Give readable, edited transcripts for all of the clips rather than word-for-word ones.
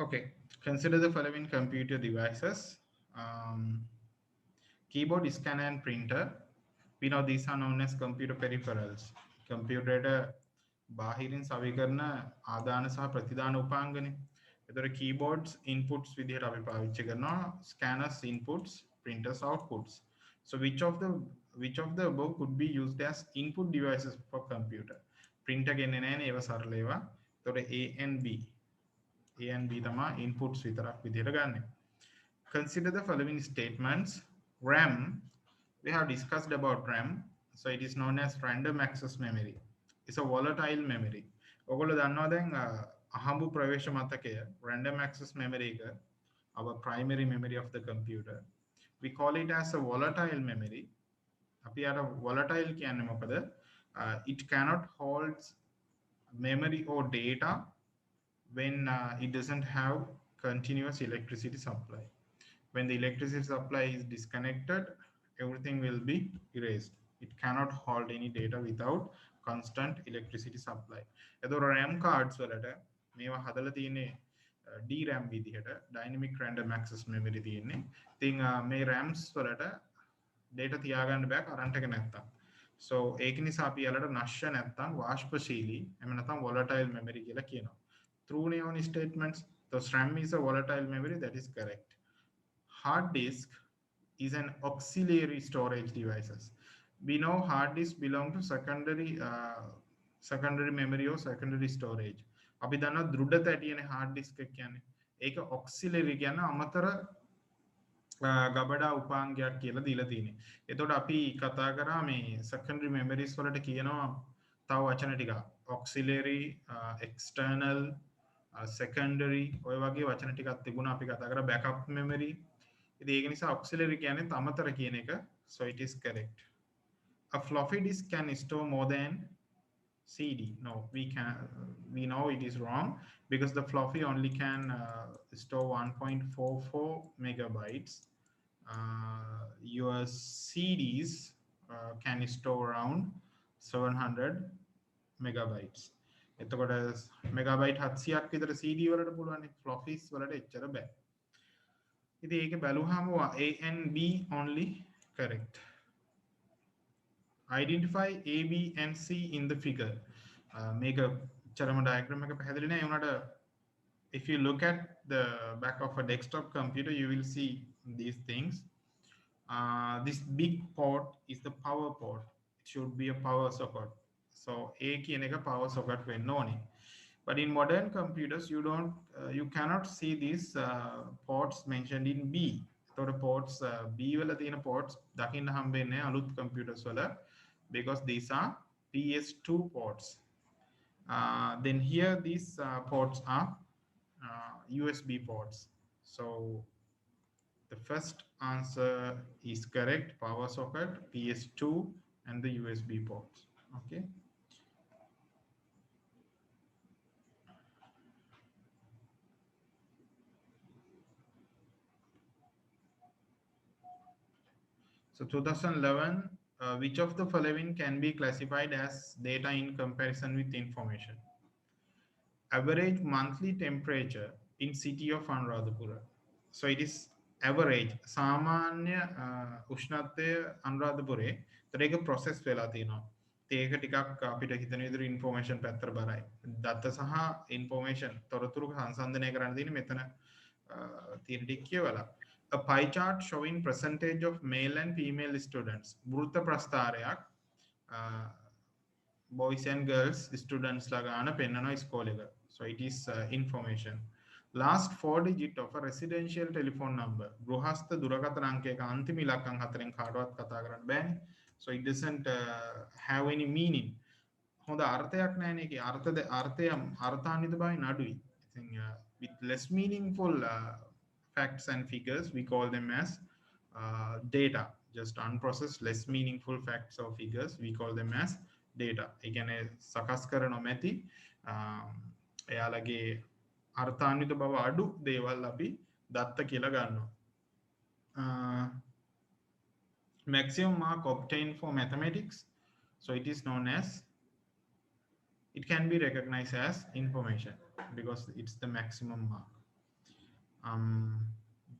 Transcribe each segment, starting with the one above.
Okay, consider the following computer devices. Um, Keyboard, scanner, and printer. We know these are known as computer peripherals. කම්පියුටරයට බාහිරින් සවි කරන ආදාන සහ ප්‍රතිදාන උපාංගනේ. එතකොට keyboards inputs විදිහට අපි පාවිච්චි කරනවා, scanners inputs, printers outputs. So which of the above could be used as input devices for computer? Printer ගෙන්නේ නැහැ නේ, ඒවා සරල ඒවා. එතකොට A and B. A and B තමයි inputs විතරක් විදිහට ගන්න. Consider the following statements. RAM, we have discussed about RAM. So it is known as random access memory. It's a volatile memory. ඔගොල්ලෝ දන්නවා දැන් අහඹු ප්‍රවේශ මතකය random access memory එක, our primary memory of the computer. We call it as a volatile memory. අපි අර volatile කියන්නේ මොකද? It cannot hold memory or data when it doesn't have continuous electricity supply. When the electricity supply is disconnected, everything will be erased. It cannot hold any data without constant electricity supply. එතකොට RAM cards වලට මේවා හදලා තියෙන්නේ DRAM විදිහට, dynamic random access memory තියෙන්නේ. ඉතින් මේ RAMs වලට data තියාගන්න බෑ current එක නැත්තම්. So ඒක නිසා අපි යාලට නශ්‍ය නැත්තම් වාෂ්පශීලී එහෙම නැත්තම් volatile memory කියලා කියනවා. Through neon statements, the RAM is a volatile memory, that is correct. Hard disk is an auxiliary storage devices. We know hard disk belong to secondary memory or secondary storage. අපි දන්නවා දෘඩ තැටියනේ hard disk එක කියන්නේ. ඒක auxiliary කියන අමතර ගබඩා උපාංගයක් කියලා දීලා තියෙන්නේ. එතකොට අපි කතා කරා මේ secondary memories වලට කියනවා තව වචන ටිකක්. auxiliary, external, secondary ඔය වගේ වචන ටිකක් තිබුණා. අපි කතා කරා backup memory. ඉතින් ඒක නිසා auxiliary කියන්නේ තමතර කියන එක. So it is correct. A floppy disk can store more than CD. No, we know it is wrong because the floppy only can store 1.44 megabytes. Your CDs can store around 700 megabytes. එතකොට megabyte 700ක් විතර CD වලට පුළුවන්, floppies වලට එච්චර බෑ. ඉතින් ඒක බැලුවාම A and B only correct. Identify A, B and C in the figure. මේක චරම diagram එක පැහැදිලි නෑ උනට if you look at the back of a desktop computer you will see these things. This big port is the power port. It should be a power socket. So A කියන එක power socket වෙන්න ඕනේ. But in modern computers you cannot see these ports mentioned in B. එතකොට ports B වල තියෙන ports දකින්න හම්බෙන්නේ අලුත් computers වල because these are PS2 ports. Then here these ports are USB ports. So the first answer is correct, power socket, PS2 and the USB ports. Okay. So 2011, which of the following can be classified as data in comparison with information? Average monthly temperature in city of Anuradhapura. So it is average. සාමාන්‍ය උෂ්ණත්වය අනුරාධපුරේ ඒක process වෙලා තියෙනවා. ඒක ටිකක් අපිට හිතන විදිහට information පැත්තට බරයි. දත්ත සහ information තොරතුරු සංසන්දනය කරන්න තියෙන්නේ මෙතන තියෙන ටික කියවලා. A pie chart showing percentage of male and female students. වෘත්ත ප්‍රස්ථාරයක් boys and girls students ලා ගන්න පෙන්නනවා ඉස්කෝලේ එක. So it is information. Last 4 digit of a residential telephone number. ගෘහස්ත දුරකථන අංකයක අන්තිම ඉලක්කම් හතරෙන් කාටවත් කතා කරන්න බෑනේ. So it doesn't have any meaning. හොඳ අර්ථයක් නැහැ නේ. අර්ථාන්විතභාවය නඩුයි. I think with less meaningful facts and figures we call them as data. Just unprocessed less meaningful facts or figures we call them as data. ඒ කියන්නේ සකස් කර නොමැති එයාලගේ අර්ථාන්විත බව අඩු දේවල් අපි දත්ත කියලා ගන්නවා. Maximum mark obtained for mathematics, so it is known as, it can be recognized as information because it's the maximum mark.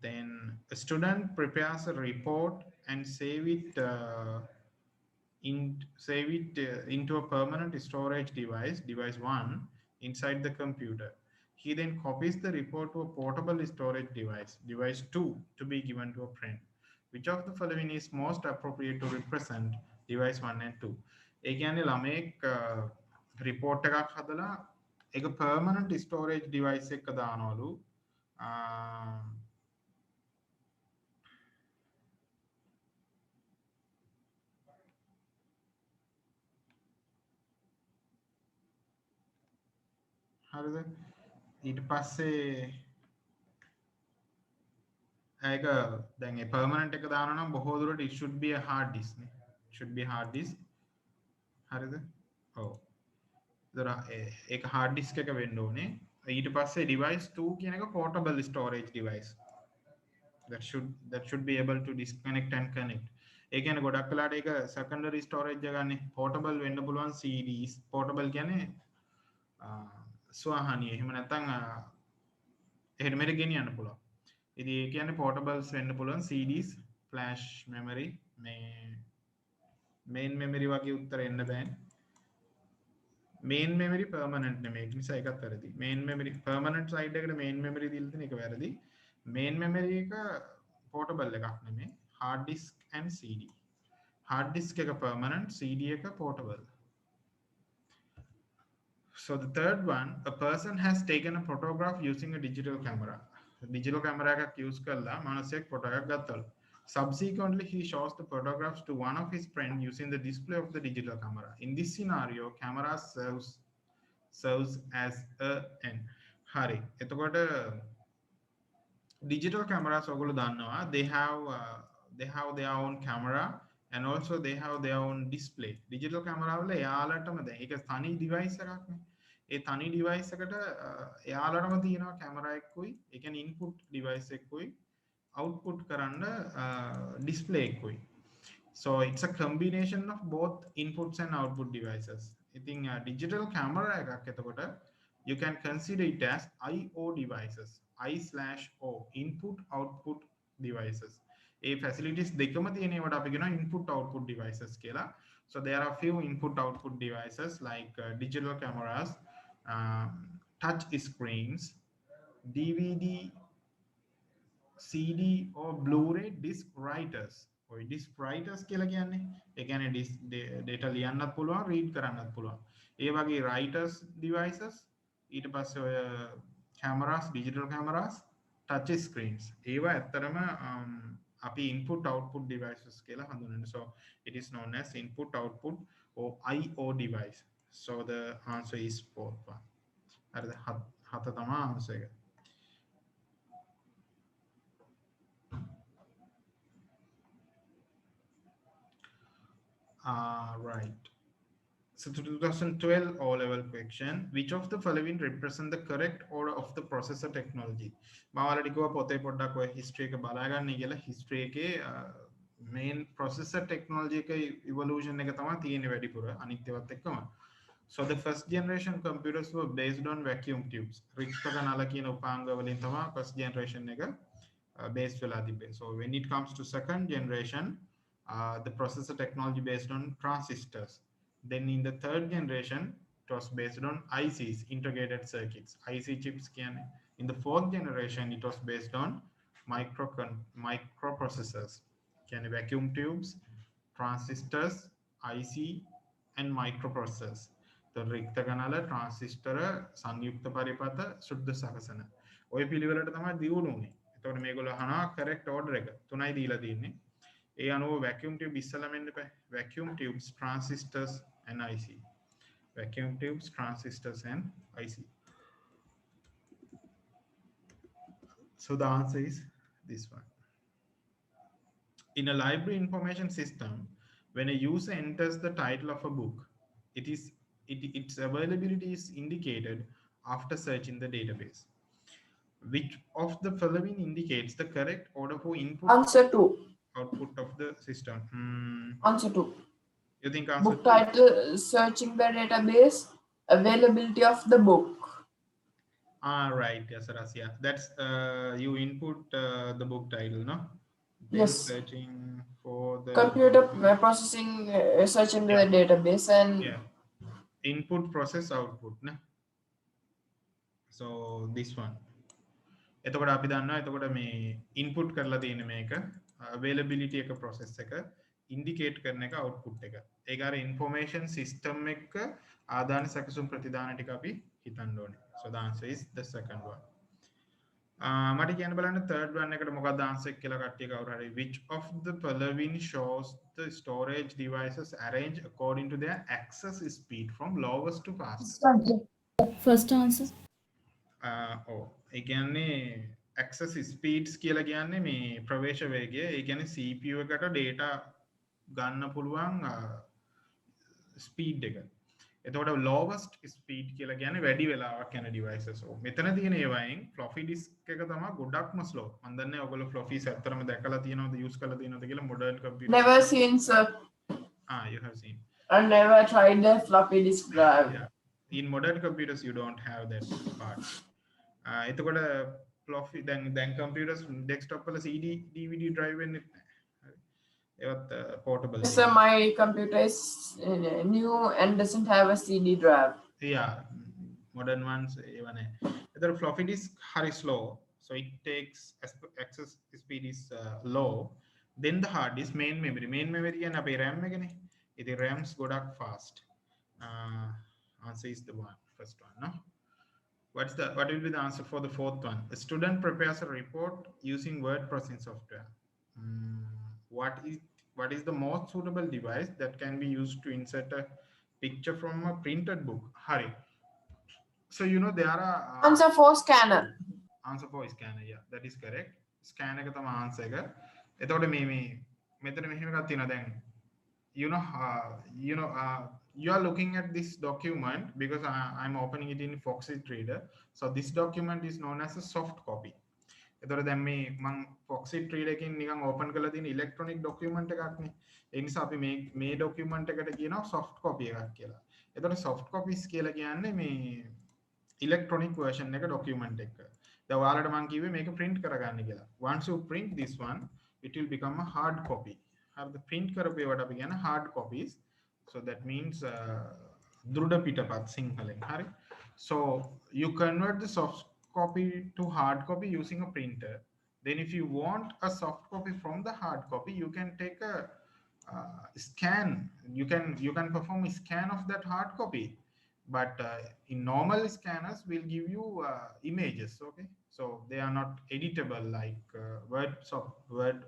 Then a student prepares a report and save it into a permanent storage device 1, inside the computer. He then copies the report to a portable storage device 2, to be given to a friend. Which of the following is most appropriate to represent device 1 and 2? ඒ කියන්නේ ළමෙක් report එකක් හදලා ඒක permanent storage device එකක දානවලු. හරිද? ඊට පස්සේ ඒක දැන් ඒ permanent එක දානවා නම් බොහෝ දුරට it should be a hard disk නේ. should be hard disk. හරිද? ඔව්. ඒක hard disk එක වෙන්න ඕනේ. ඊට පස්සේ device 2 කියන එක portable storage device. that should be able to disconnect and connect. ඒ කියන්නේ ගොඩක් වෙලාට ඒක secondary storage එක ගන්න portable වෙන්න පුළුවන් CDs. portable කියන්නේ ස්වාහනීය. එහෙම නැත්නම් එහෙට මෙහෙට ගෙනියන්න පුළුවන්. ඉතින් ඒ කියන්නේ portables වෙන්න පුළුවන් CDs, flash memory, main memory වගේ උත්තර එන්න බෑනේ. main memory permanent නෙමෙයි. ඒක නිසා ඒකත් වැරදි. main memory permanent side එකට main memory දීලා තියෙන එක වැරදි. main memory එක portable එකක් නෙමෙයි. hard disk and CD. hard disk එක permanent, CD එක portable. So the third one, a person has taken a photograph using a digital camera. Digital camera එකක් use කරලා මානසික ෆොටෝ එකක් ගත්තලු. Subsequently, he shows the photographs to one of his friends using the display of the digital camera. In this scenario, camera serves as an hari. එතකොට digital cameras ඔයගොල්ලෝ දන්නවා they have their own camera and also they have their own display. Digital camera වල එයාලටම දැන් ඒක තනි device එකක් නේ. ඒ තනි device එකට එයාලටම තියෙනවා camera එකකුයි, ඒ කියන්නේ input device එකකුයි, output කරන්න display එකකුයි. So it's a combination of both inputs and output devices. I think digital camera එකක් එතකොට you can consider it as IO devices. I/O, input output devices. A facilities දෙකම තියෙන ඒවට අපි කියනවා input output devices කියලා. So there are few input output devices like digital cameras, touch screens, DVD, CD or Blu-ray disc writers. ඔය disc writers කියලා කියන්නේ ඒ කියන්නේ data ලියන්නත් පුළුවන්, read කරන්නත් පුළුවන්. ඒ වගේ writers devices, ඊට පස්සේ ඔය cameras, digital cameras, touch screens. ඒවා ඇත්තටම අපි input output devices කියලා හඳුන්වන්නේ. So it is known as input output or IO device. So the answer is fourth one. හරිද? හත තමයි answer එක. Right. So 2012 O-level question, which of the following represent the correct order of the processor technology? මාවලට කිව්වා පොතේ පොඩ්ඩක් ඔය history එක බලාගන්න කියලා. history එකේ main processor technology එක evolution එක තමයි තියෙන්නේ වැඩිපුර අනිත් ඒවාත් එක්කම. So the first generation computers were based on vacuum tubes. රික්තක නල කියන උපාංග වලින් තමයි first generation එක based වෙලා තිබෙන්නේ. So when it comes to second generation, the processor technology based on transistors. Then in the third generation, it was based on ICs, integrated circuits, IC chips. In the fourth generation, it was based on microprocessors, vacuum tubes, transistors, IC, and microprocessors. The රික්තකනල transistor සංයුක්ත පරිපථ සුද්ධ සකසන ඔය පිළිවෙලට තමයි දියුණු උනේ. එතකොට මේගොල්ලෝ අහනවා correct order එක තුනයි දීලා තියෙන්නේ. ඒ අනුව vacuum tube ඉස්සලම එන්න එපා. vacuum tubes, transistors and IC. vacuum tubes, transistors and IC. So the answer is this one. In a library information system, when a user enters the title of a book, its availability is indicated after searching the database. Which of the following indicates the correct order for input? Answer 2. Output of the system. Answer 2. You think answer book title, searching the database, availability of the book. Right, yes, Rasya. That's you input the book title, no? Then Yes. searching for the Computer processing, searching the yeah, database, and yeah. Input process output, no? So this one. එතකොට අපි දන්නවා එතකොට මේ input කරලා තියෙන මේක availability එක process එක indicate කරන එක output එක. ඒක අර information system එක ආදාන සැකසුම් ප්‍රතිදාන ටික අපි හිතන්න ඕනේ. So the answer is the second one. මට කියන්න බලන්න third one එකට මොකක්ද answer කියලා කට්ටිය කවුරු හරි which of the following shows the storage devices arranged according to their access speed from lowest to fastest. First answer. ඕ ඒ කියන්නේ access speeds කියලා කියන්නේ මේ ප්‍රවේශ වේගය. ඒ කියන්නේ CPU එකට data ගන්න පුළුවන් speed එක. එතකොට lowest speed කියලා කියන්නේ වැඩි වෙලාවක් යන devices. ඔව් මෙතන තියෙන ඒවායින් floppy disk එක තමයි ගොඩක්ම slow. මම දන්නේ ඔයගොල්ලෝ floppies ඇත්තටම දැකලා තියෙනවද use කරලා තියෙනවද කියලා modern computer. never seen, sir. You have seen. I never tried the floppy disk drive. Yeah. In modern computers you don't have that part. එතකොට floppy දැන් computers desktop වල CD DVD drive වෙන්නේ නැහැ. ඒවත් portable. So my computer is new and doesn't have a CD drive. Yeah, modern ones ඒව නැහැ. එතකොට floppy disk හරි slow, so it takes access speed is low. Then the hard disk main memory කියන්නේ අපේ RAM එකනේ. ඉතින් RAMs ගොඩක් fast. Answer is the one first one, no? What will be the answer for the fourth one? A student prepares a report using word processing software. What is the most suitable device that can be used to insert a picture from a printed book? Hari. So there are Answer for scanner. Answer for scanner. Yeah, that is correct. Scanner එක තමයි answer එක. එතකොට මේ මෙතන මෙහෙම එකක් තියෙනවා දැන්. You are looking at this document because I'm opening it in Foxit Reader. So this document is known as a soft copy. එතකොට දැන් මේ මම Foxit Reader එකකින් නිකන් open කරලා තියෙන electronic document එකක් නේ. ඒ නිසා අපි මේ document එකට කියනවා soft copy එකක් කියලා. එතකොට soft copies කියලා කියන්නේ මේ electronic version එක document එක. දැන් ඔයාලට මම කිව්වේ මේක print කරගන්න කියලා. Once you print this one, it will become a hard copy. Have the print කරපු ඒවට අපි කියන hard copies. So that means දෘඩ පිටපත් සිංහලෙන්. හරි. So you convert the soft copy to hard copy using a printer. Then if you want a soft copy from the hard copy, you can take a scan. You can perform a scan of that hard copy. But in normal scanners will give you images. Okay, so they are not editable like word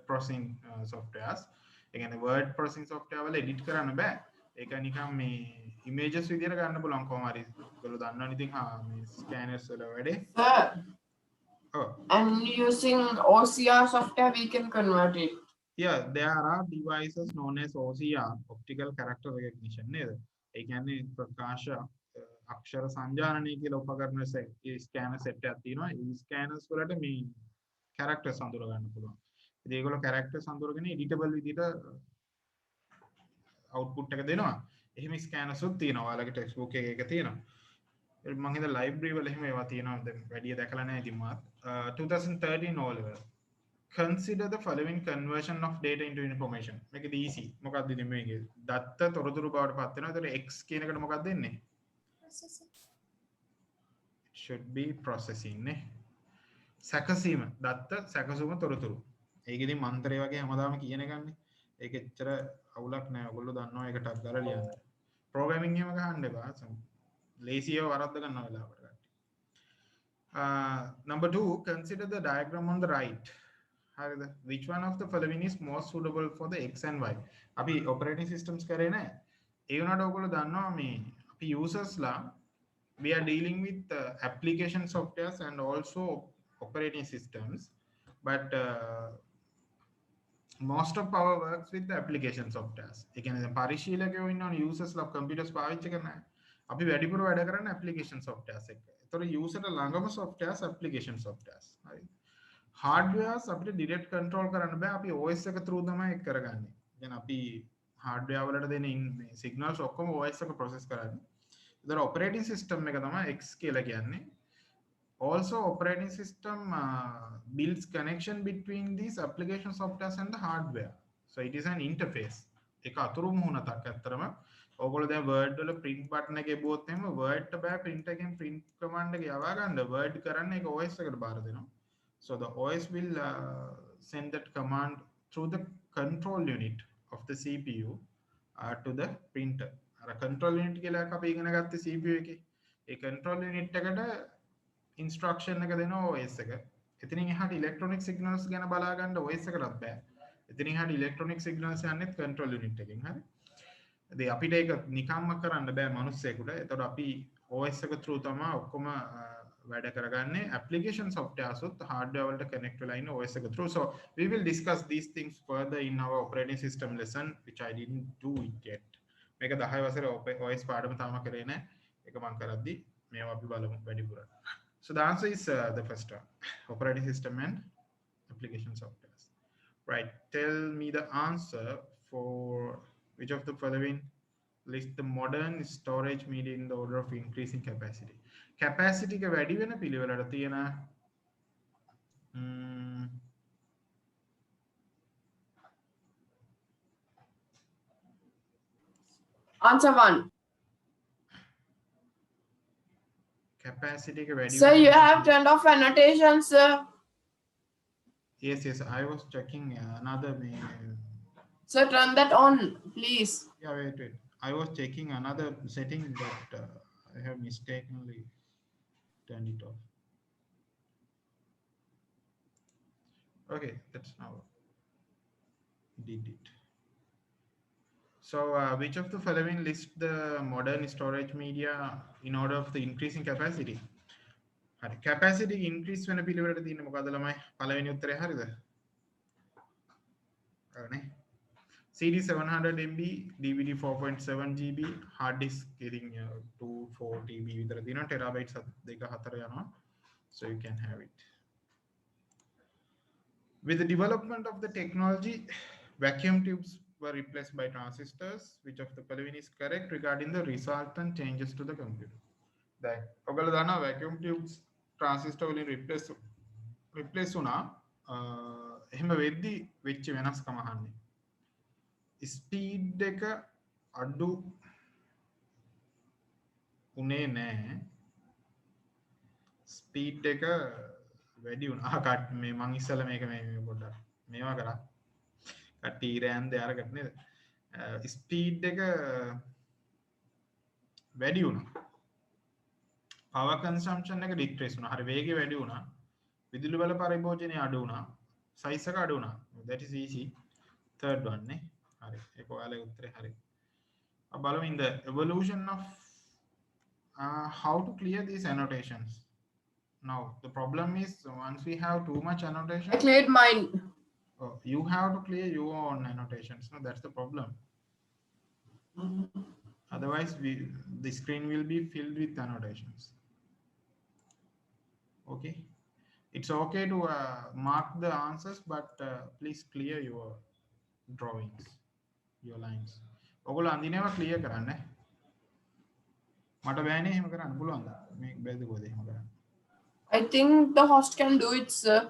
processing softwares. Again, the word processing software will edit කරන්න බෑ. ඒක නිකන් මේ images විදියට ගන්න පුළුවන් කොහොම හරි. ඔයගොල්ලෝ දන්නවනේ ඉතින් මේ scanners වල වැඩේ. Sir, Oh, and using OCR software we can convert it. yeah, there are devices known as OCR, optical character recognition නේද? ඒ කියන්නේ ප්‍රකාශ අක්ෂර සංජානනය කියලා උපකරණ ස්කෑනර් සෙට් එකක් තියෙනවා. ඒ ස්කෑනර්ස් වලට මේ characters අඳුර ගන්න පුළුවන්. ඉතින් ඒගොල්ලෝ characters අඳුරගෙන editable විදිහට output එක දෙනවා. එහෙම scanners උත් තියෙනවා. ඔයාලගේ textbook එකේ එක තියෙනවා. මම හිතා library වල එහෙම ඒවා තියෙනවා. දැන් වැඩි දැකලා නැහැ ඉතින් මාත්. 2013 O level. Consider the following conversion of data into information. මේකද easy. මොකක්ද ඉතින් මේකේ? දත්ත තොරතුරු බවට පත් වෙනවා. ඒතර x කියන එකට මොකක්ද දෙන්නේ? Should be processing නේ. සැකසීම දත්ත සැකසුම තොරතුරු. ඒක ඉතින් මන්ත්‍රය වගේ හැමදාම කියන එකන්නේ. ඒක එච්චර අවුලක් නෑ. ඔයගොල්ලෝ දන්නවා ඒක ටක් ගාලා ලියන්න. ප්‍රෝග්‍රෑමින් එහෙම ගහන්න එපා. ලේසියව වරද්ද ගන්න වෙලාවට ගන්න. Number 2, consider the diagram on the right. Which one of the following is most suitable for the x and y? අපි operating systems කරේ නෑ. ඒ වුණාට ඔයගොල්ලෝ දන්නවා මේ අපි users ලා we are dealing with application softwares and also operating systems, but most of our works with the application softwares. ඒ කියන්නේ දැන් පරිශීලකයෝ ඉන්නවනේ users ලා computers පාවිච්චි කරන අපි වැඩිපුර වැඩ කරන්නේ application softwares එක්ක. ඒතර user ළඟම softwares application softwares. හරි. hardwares අපිට direct control කරන්න බෑ. අපි OS එක through තමයි ඒක කරගන්නේ. يعني අපි hardware වලට දෙන signals ඔක්කොම OS එක process කරන්නේ. ඒතර operating system එක තමයි X කියලා කියන්නේ. Also, operating system builds connection between these application softwares and the hardware. So it is an interface. එක අතුරු මුහුණක් ඇත්තරම ඔයගොල්ලෝ දැන් Word වල print button එක එබුවොත් එහෙම Word ට බෑ print එකෙන් print command එක යවා ගන්න. Word කරන්න ඒක OS එකට බාර දෙනවා. So the OS will send that command through the control unit of the CPU to the printer. අර control unit කියලා එකක් අපි ඉගෙන ගත්තේ CPU එකේ. ඒ control unit එකට instruction එක දෙනවා OS එක. එතනින් එහාට electronic signals ගැන බලා ගන්න OS එකටත් බෑ. එතනින් එහාට electronic signals යන්නේ control unit එකෙන්. හරි. ඉතින් අපිට ඒක නිකම්ම කරන්න බෑ මිනිස්සෙකුට. ඒතකොට අපි OS එක through තමයි ඔක්කොම වැඩ කරගන්නේ. application software සොත් hardware වලට connect වෙලා ඉන්න OS එක through. So we will discuss these things further in our operating system lesson, which I didn't do it yet. මේක 10 වසරේ OS පාඩම තාම කරේ නැහැ. ඒක මම කරද්දි මේවා අපි බලමු වැඩිපුර. So the answer is the first one, operating system and application softwares. Right, tell me the answer for which of the following list the modern storage media in the order of increasing capacity. Capacity එක වැඩි වෙන පිළිවෙලට තියෙන Answer 1. Capacity එක වැඩි Sir, වෙන you have turned off annotations, sir. Yes, I was checking another Sir, turn that on, please. yeah, wait. I was checking another setting, but I have mistakenly turned it off. Okay, that's now did it. So which of the following list the modern storage media in order of the increasing capacity? හරි, capacity increase වෙන පිළිවෙලට තියෙන්නේ මොකද්ද ළමයි? පළවෙනි උත්තරය හරිද? හරිනේ. CD 700 MB, DVD 4.7 GB, hard disk getting 2-4 TB විතර තියෙනවා, terabytes 2-4 යනවා. So you can have it. With the development of the technology, vacuum tubes were replaced by transistors. Which of the following is correct regarding the resultant changes to the computer? දැන් ඔයගොල්ලෝ දන්නවා vacuum tubes transistor වලින් replace වුණා. එහෙම වෙද්දි වෙච්ච වෙනස්කම අහන්නේ. Speed එක අඩු උනේ නැහැ. ස්පීඩ් එක වැඩි වුණා. කට් මේ මං ඉස්සෙල්ලා මේක මේ පොඩ්ඩක් මේවා කරා. කට්ටි RAM දෙ අරකට නේද? ස්පීඩ් එක වැඩි වුණා. power consumption එක decrease වුණා. හරි, වේගය වැඩි වුණා. විදුලි බල පරිභෝජනය අඩු වුණා. size එක අඩු වුණා. That is easy. Third one නේ. හරි, ඒක ඔයාලගේ උත්තරේ හරි. අපි බලමු in the evolution of how to clear these annotations. Now the problem is once we have too much annotation. I cleared mine. Oh, you have to clear your own annotations. No, that's the problem. Otherwise, the screen will be filled with annotations. Okay, it's okay to mark the answers, but please clear your drawings, your lines. ඔගොල්ලෝ අඳිනවා clear කරන්න. මට බෑනේ එහෙම කරන්න පුළුවන්ද? මේක බැරිද කොහෙද එහෙම කරන්න? I think the host can do it, sir.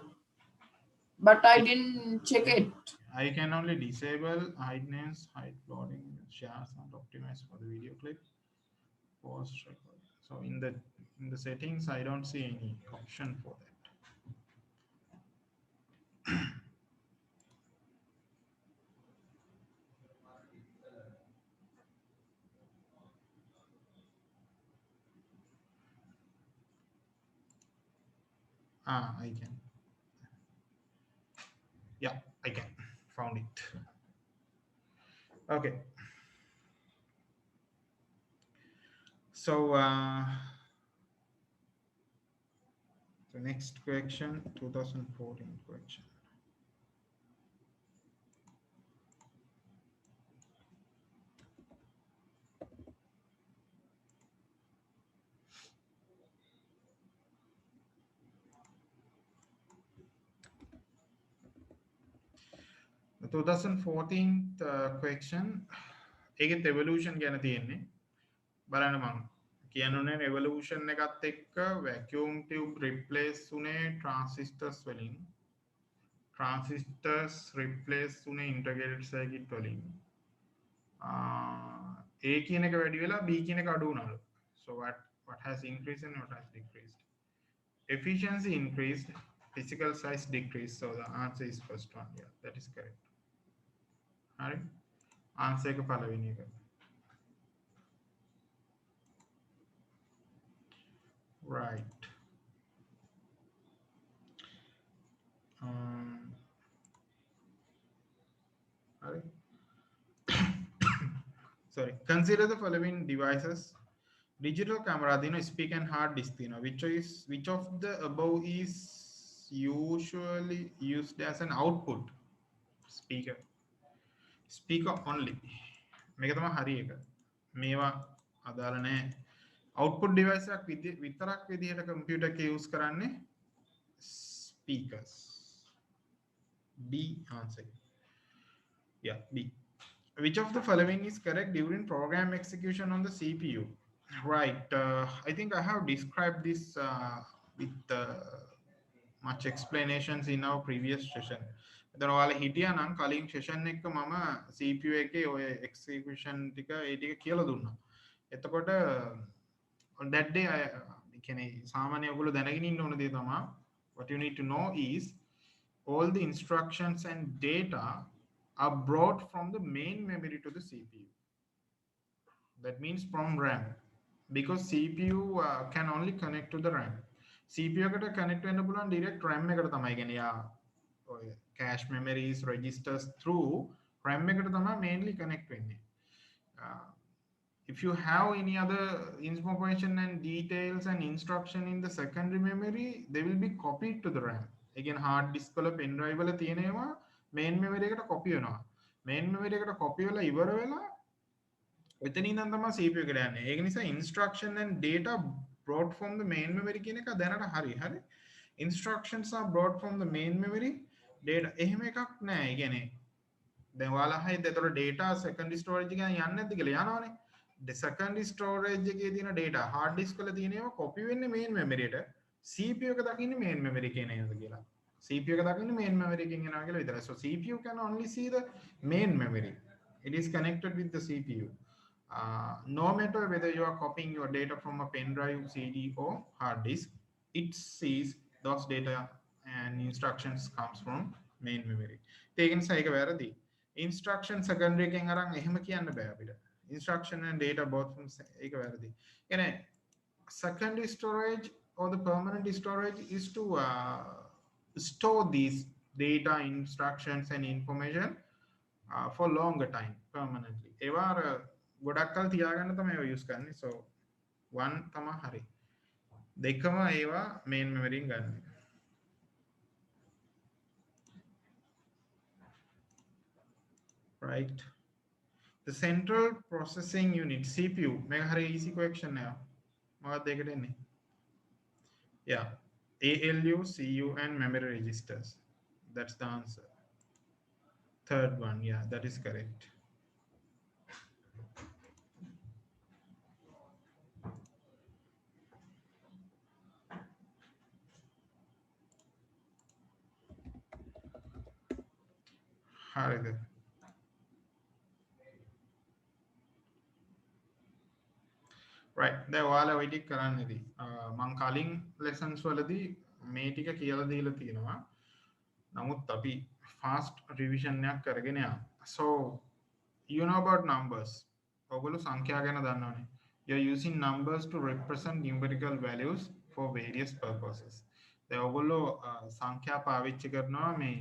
But I didn't check it. I can only disable hide names, hide floating, share sound, optimize for the video clip, post record. So in the settings, I don't see any option for that. I can. Yeah, I can. Found it. Okay. So the next question, 2014 question. The 2014th question, ඒකෙත් evolution ගැන තියෙන්නේ. බලන්න මම කියනුනේ evolution එකත් එක්ක vacuum tube replace උනේ transistors වලින් transistors replace උනේ integrated circuit වලින් A කියන එක වැඩි වෙලා B කියන එක අඩු වුණාලු. So what has increased and what has decreased? Efficiency increased, physical size decreased. So the answer is first one. Yeah, that is correct. Alright. Answer එක පළවෙනි එක. Right. Alright. Sorry. Consider the following devices. Digital camera, speak and hard disk, which of the above is usually used as an output? Speaker only. මේක තමයි හරි එක. මේවා අදාළ නැහැ. output device එකක් විතරක් විදිහට computer එකේ use කරන්නේ speakers. B answer. Yeah, B. Which of the following is correct during program execution on the CPU? Right. I think I have described this with much explanations in our previous session. එතන ඔයාලා හිටියා නම් කලින් session එකක මම CPU එකේ ඔය execution ටික ඒ ටික කියලා දුන්නා. එතකොට on that day I කියන්නේ සාමාන්‍ය ඔයගොල්ලෝ දැනගෙන ඉන්න ඕන දේ තමයි what you need to know is all the instructions and data are brought from the main memory to the CPU. That means from RAM. Because CPU can only connect to the RAM. CPU එකට connect වෙන්න පුළුවන් direct RAM එකට තමයි. කියන්නේ යා ඔය cache memories registers through RAM එකට තමයි mainly connect වෙන්නේ. If you have any other information and details and instruction in the secondary memory, they will be copied to the RAM. Again, hard disk වල pen drive වල තියෙනවා main memory එකට copy වෙනවා. main memory එකට copy වෙලා ඉවර වෙලා එතනින් නම් තමයි CPU එකට යන්නේ. ඒක නිසා instruction and data brought from the main memory කියන එක දැනට හරි. Instructions are brought from the main memory. Data එහෙම එකක් නෑ. ඒ කියන්නේ දැන් ඔයාලා හිත ඒතර data secondary storage එකෙන් යන්නේ නැද්ද කියලා යනවනේ. The secondary storage එකේ තියෙන data hard disk වල තියෙනවා copy වෙන්නේ main memory එකට. CPU එක දකින්නේ main memory එකේ නේද කියලා. CPU එක දකින්නේ main memory එකෙන් එනවා කියලා විතරයි. So CPU can only see the main memory. It is connected with the CPU. No matter whether you are copying your data from a pen drive, CD or hard disk, it sees those data and instructions comes from main memory. ඒක නිසා ඒක වැරදි. Instruction secondary එකෙන් අරන් එහෙම කියන්න බෑ අපිට. Instruction and data both from ඒක වැරදි. කියන්නේ secondary storage or the permanent storage is to store these data, instructions and information for longer time permanently. ඒවා ගොඩක් කල් තියාගන්න තමයි ඒවා use කරන්නේ. So 1 තමයි හරි. දෙකම ඒවා main memory එකෙන් ගන්න. Right. The central processing unit CPU මේක හරි easy question නෑ. මොකක්ද ඒකට එන්නේ? Yeah. ALU, CU and memory registers. That's the answer. Third one, yeah, that is correct. හරිද? right දැන් ඔයාලා ඔය ටික කරන්නේදී මම කලින් lessons වලදී මේ ටික කියලා දීලා තියෙනවා. නමුත් අපි fast revision එකක් කරගෙන යමු. So you know about numbers. ඔයගොල්ලෝ සංඛ්‍යා ගැන දන්නවනේ. You're using numbers to represent numerical values for various purposes. දැන් ඔයගොල්ලෝ සංඛ්‍යා පාවිච්චි කරනවා මේ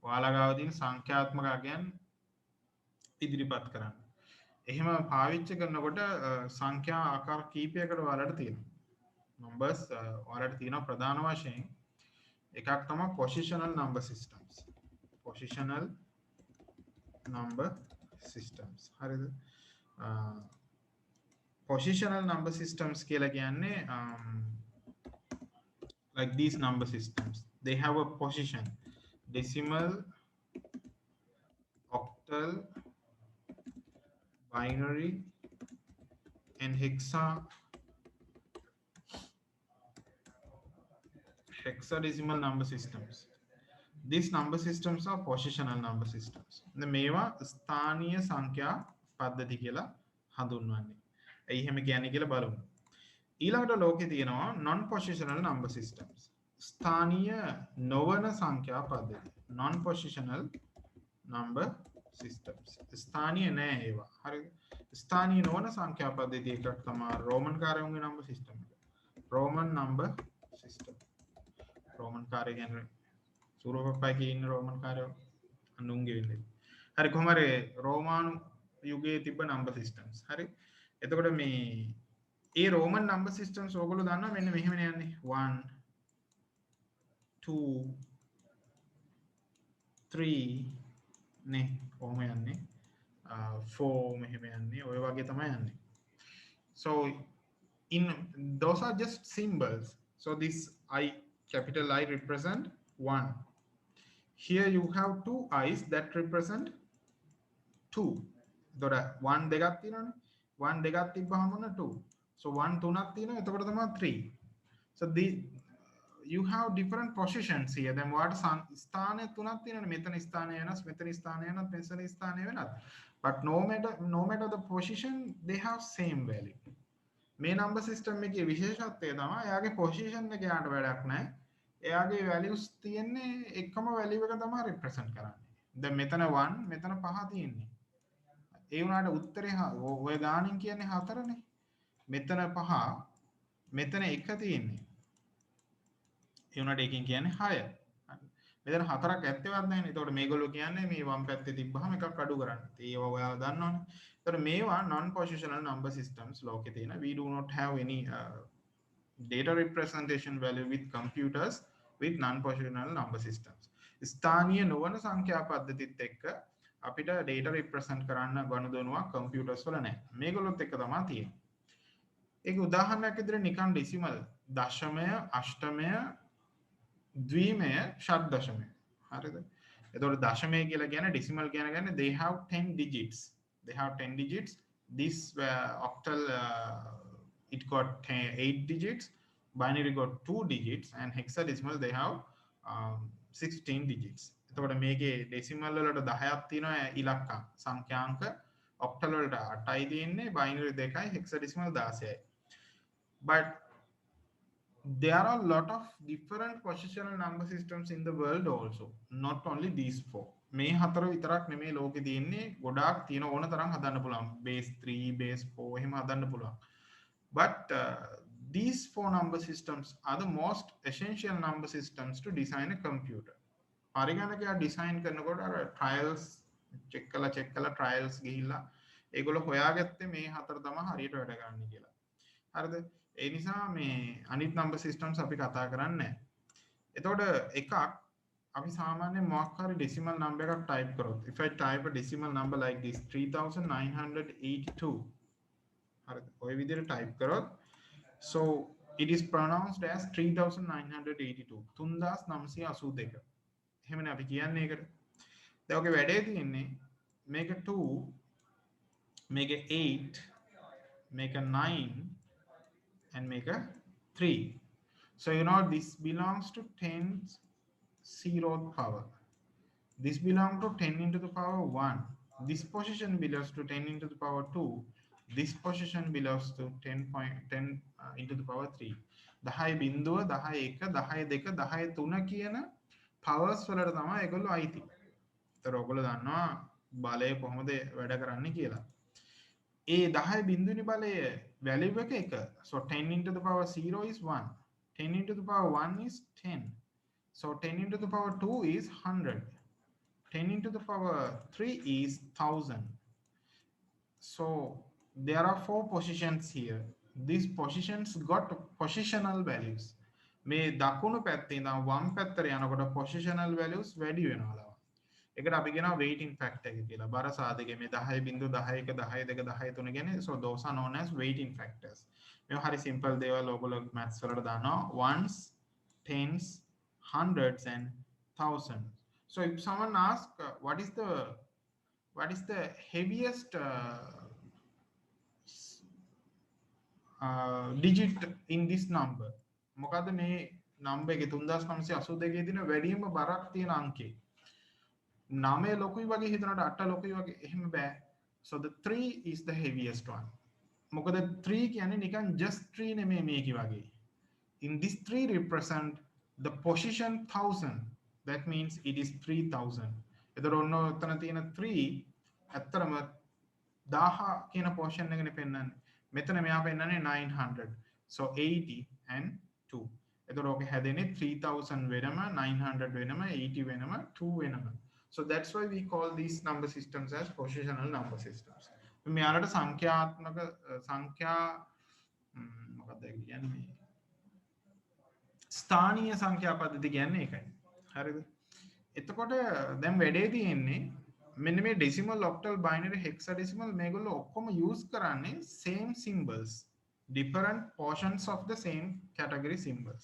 ඔයාලා ගාව තියෙන සංඛ්‍යාත්මක අගයන් ඉදිරිපත් කරන්න. එහෙම පාවිච්චි කරනකොට සංඛ්‍යා ආකාර කීපයකට ඔයාලට තියෙනවා. numbers ඔයාලට තියෙනවා ප්‍රධාන වශයෙන් එකක් තමයි positional number systems. Positional number systems. හරිද? Positional number systems කියලා කියන්නේ like these number systems. They have a position: decimal, octal, binary and hexa hexadecimal number systems. These number systems are positional number systems. මේවා ස්ථානීය සංඛ්‍යා පද්ධති කියලා හඳුන්වන්නේ. ඇයි එහෙම කියන්නේ කියලා බලමු. ඊළඟට ලෝකේ තියෙනවා non positional number systems. ස්ථානීය නොවන සංඛ්‍යා පද්ධති. non positional number systems. ස්ථානීය නෑ ඒවා. හරිද? ස්ථානීය නොවන සංඛ්‍යා පද්ධති එකක් තමයි රෝමන් කාර්යුන්ගේ number system එක. roman number system. roman කාර්ය කියන්නේ සූරපප්පයි කියන රෝමන් කාර්යෝ අනුන්ගේ වෙන්නේ. හරි කොහොම හරි රෝමානු යුගයේ තිබ්බ number systems. හරි. එතකොට මේ ඒ රෝමන් number systems ඕගොල්ලෝ දන්නවා මෙන්න මෙහෙමනේ යන්නේ 1 2 3 නේ කොහොම යන්නේ 4 මෙහෙම යන්නේ ඔය වගේ තමයි යන්නේ. So in those are just symbols. So this I capital I represent 1. Here you have two I's that represent 2. එතකොට 1 දෙකක් තියෙනවනේ. 1 දෙකක් තිබ්බහම මොන 2. So 1 තුනක් තියෙනවා එතකොට තමයි 3. So the you have different positions here. Then what ස්ථාන තුනක් තියෙනවනේ. මෙතන ස්ථානය වෙනස්, මෙතන ස්ථානය වෙනස්, මෙතන ස්ථානය වෙනස්. But no matter the position they have same value. මේ number system එකේ විශේෂත්වය තමයි එයාගේ position එක යාට වැඩක් නැහැ. එයාගේ values තියෙන්නේ එකම value එක තමයි represent කරන්නේ. දැන් මෙතන 1 මෙතන 5 තියෙන්නේ. ඒ වුණාට උත්තරේ ඔය ගානින් කියන්නේ 4නේ. මෙතන 5 මෙතන 1 තියෙන්නේ. ඒ වුණාට එකකින් කියන්නේ 6. මෙතන 4ක් ඇත්තේවත් නැහැනේ. ඒතකොට මේගොල්ලෝ කියන්නේ මේ වම් පැත්තේ තිබ්බහම එකක් අඩු කරන්න. ඒවා ඔයාලා දන්නවනේ. ඒතකොට මේවා non positional number systems ලෝකේ තියෙන. We do not have any data representation value with computers with non positional number systems. ස්ථානීය නොවන සංඛ්‍යා පද්ධතිත් එක්ක අපිට data represent කරන්න ගනුදෙනුවක් computers වල නැහැ. මේගොල්ලොත් එක්ක තමයි තියෙන්නේ. ඒක උදාහරණයක් විදිහට නිකන් decimal දශමය, අෂ්ටමය, ද්විමය, ෂඩ් දශමය. හරිද? එතකොට දශමය කියලා කියන්නේ decimal කියන්නේ they have 10 digits. They have 10 digits. This octal it got 8 digits. Binary got 2 digits and hexadecimal they have 16 digits. එතකොට මේකේ decimal වලට 10ක් තියෙනවා ඉලක්ක සංඛ්‍යාංක octal වලට 8යි තියෙන්නේ binary 2යි hexadecimal 16යි. But there are a lot of different positional number systems in the world also, not only these four. මේ හතර විතරක් නෙමෙයි ලෝකේ තියෙන්නේ ගොඩාක් තියෙන ඕන තරම් හදන්න පුළුවන් base 3 base 4 එහෙම හදන්න පුළුවන්. But these four number systems are the most essential number systems to design a computer. පරිගණකයක් ඩිසයින් කරනකොට අර trials check කළා trials ගිහිල්ලා ඒගොල්ලෝ හොයාගත්තේ මේ හතර තමයි හරියට වැඩ කරන්නේ කියලා. හරිද? ඒ නිසා මේ අනිත් number systems අපි කතා කරන්නේ නැහැ. එතකොට එකක් අපි සාමාන්‍යයෙන් මොකක් හරි decimal number එකක් type කරොත් if I type a decimal number like this 3982 හරිද? ඔය විදිහට type කරොත් so it is pronounced as 3982 3982 එහෙමනේ අපි කියන්නේ ඒකට. දැන් ඔගේ වැඩේ තියෙන්නේ මේක 2 මේක 8 මේක 9 and make a 3. So you know this belongs to 10 zeroth power. This belongs to 10 into the power 1. This position belongs to 10 into the power 2. This position belongs to 10 into the power 3. 10 බිඳුව 11 10 2 10 3 කියන powers වලට තමයි ඒගොල්ලෝ අයිති. ඒතර ඔයගොල්ලෝ දන්නවා බලය කොහොමද වැඩ කරන්නේ කියලා. ඒ 10 බිඳුනි බලය value එක 1. So 10 into the power 0 is 1. 10 into the power 1 is 10. So 10 into the power 2 is 100. 10 into the power 3 is 1000. So there are 4 positions here. These positions got positional values. මේ දකුණු පැත්තේ ඉඳන් වම් පැත්තට යනකොට positional values වැඩි වෙනවා. එකට අපි කියනවා weighting factor එක කියලා. බර සාධකයේ මේ 10.11 10 2 10 3 කියන්නේ so those are known as weighting factors. මේ හරි simple දේවල් ඔයගොල්ලෝ maths වලට දානවා ones, tens, hundreds and thousands. So if someone asks what is the heaviest digit in this number? මොකද්ද මේ නම්බර් එකේ 3982 දින වැඩිම බරක් තියෙන අංකේ 9 ලොකුයි වගේ හිතනට 8 ලොකුයි වගේ එහෙම බෑ. So the 3 is the heaviest one. මොකද 3 කියන්නේ නිකන් just 3 නෙමෙයි මේකේ වගේ. In this 3 represent the position 1000. That means it is 3000. එතකොට ඔන්න ඔතන තියෙන 3 ඇත්තටම 1000 කියන portion එකනේ පෙන්වන්නේ. මෙතන මෙයා පෙන්වන්නේ 900. So 80 and 2. එතකොට ඔක හැදෙන්නේ 3000 වෙනම 900 වෙනම 80 වෙනම 2 වෙනම. So that's why we call these number systems as positional number systems. මෙයාලට සංඛ්‍යාත්මක සංඛ්‍යා මොකක්ද කියන්නේ ස්ථානීය සංඛ්‍යා පද්ධති කියන්නේ ඒකයි. හරිද? එතකොට දැන් වැඩේ තියෙන්නේ මෙන්න මේ decimal octal binary hexadecimal මේගොල්ලෝ ඔක්කොම use කරන්නේ same symbols different portions of the same category symbols.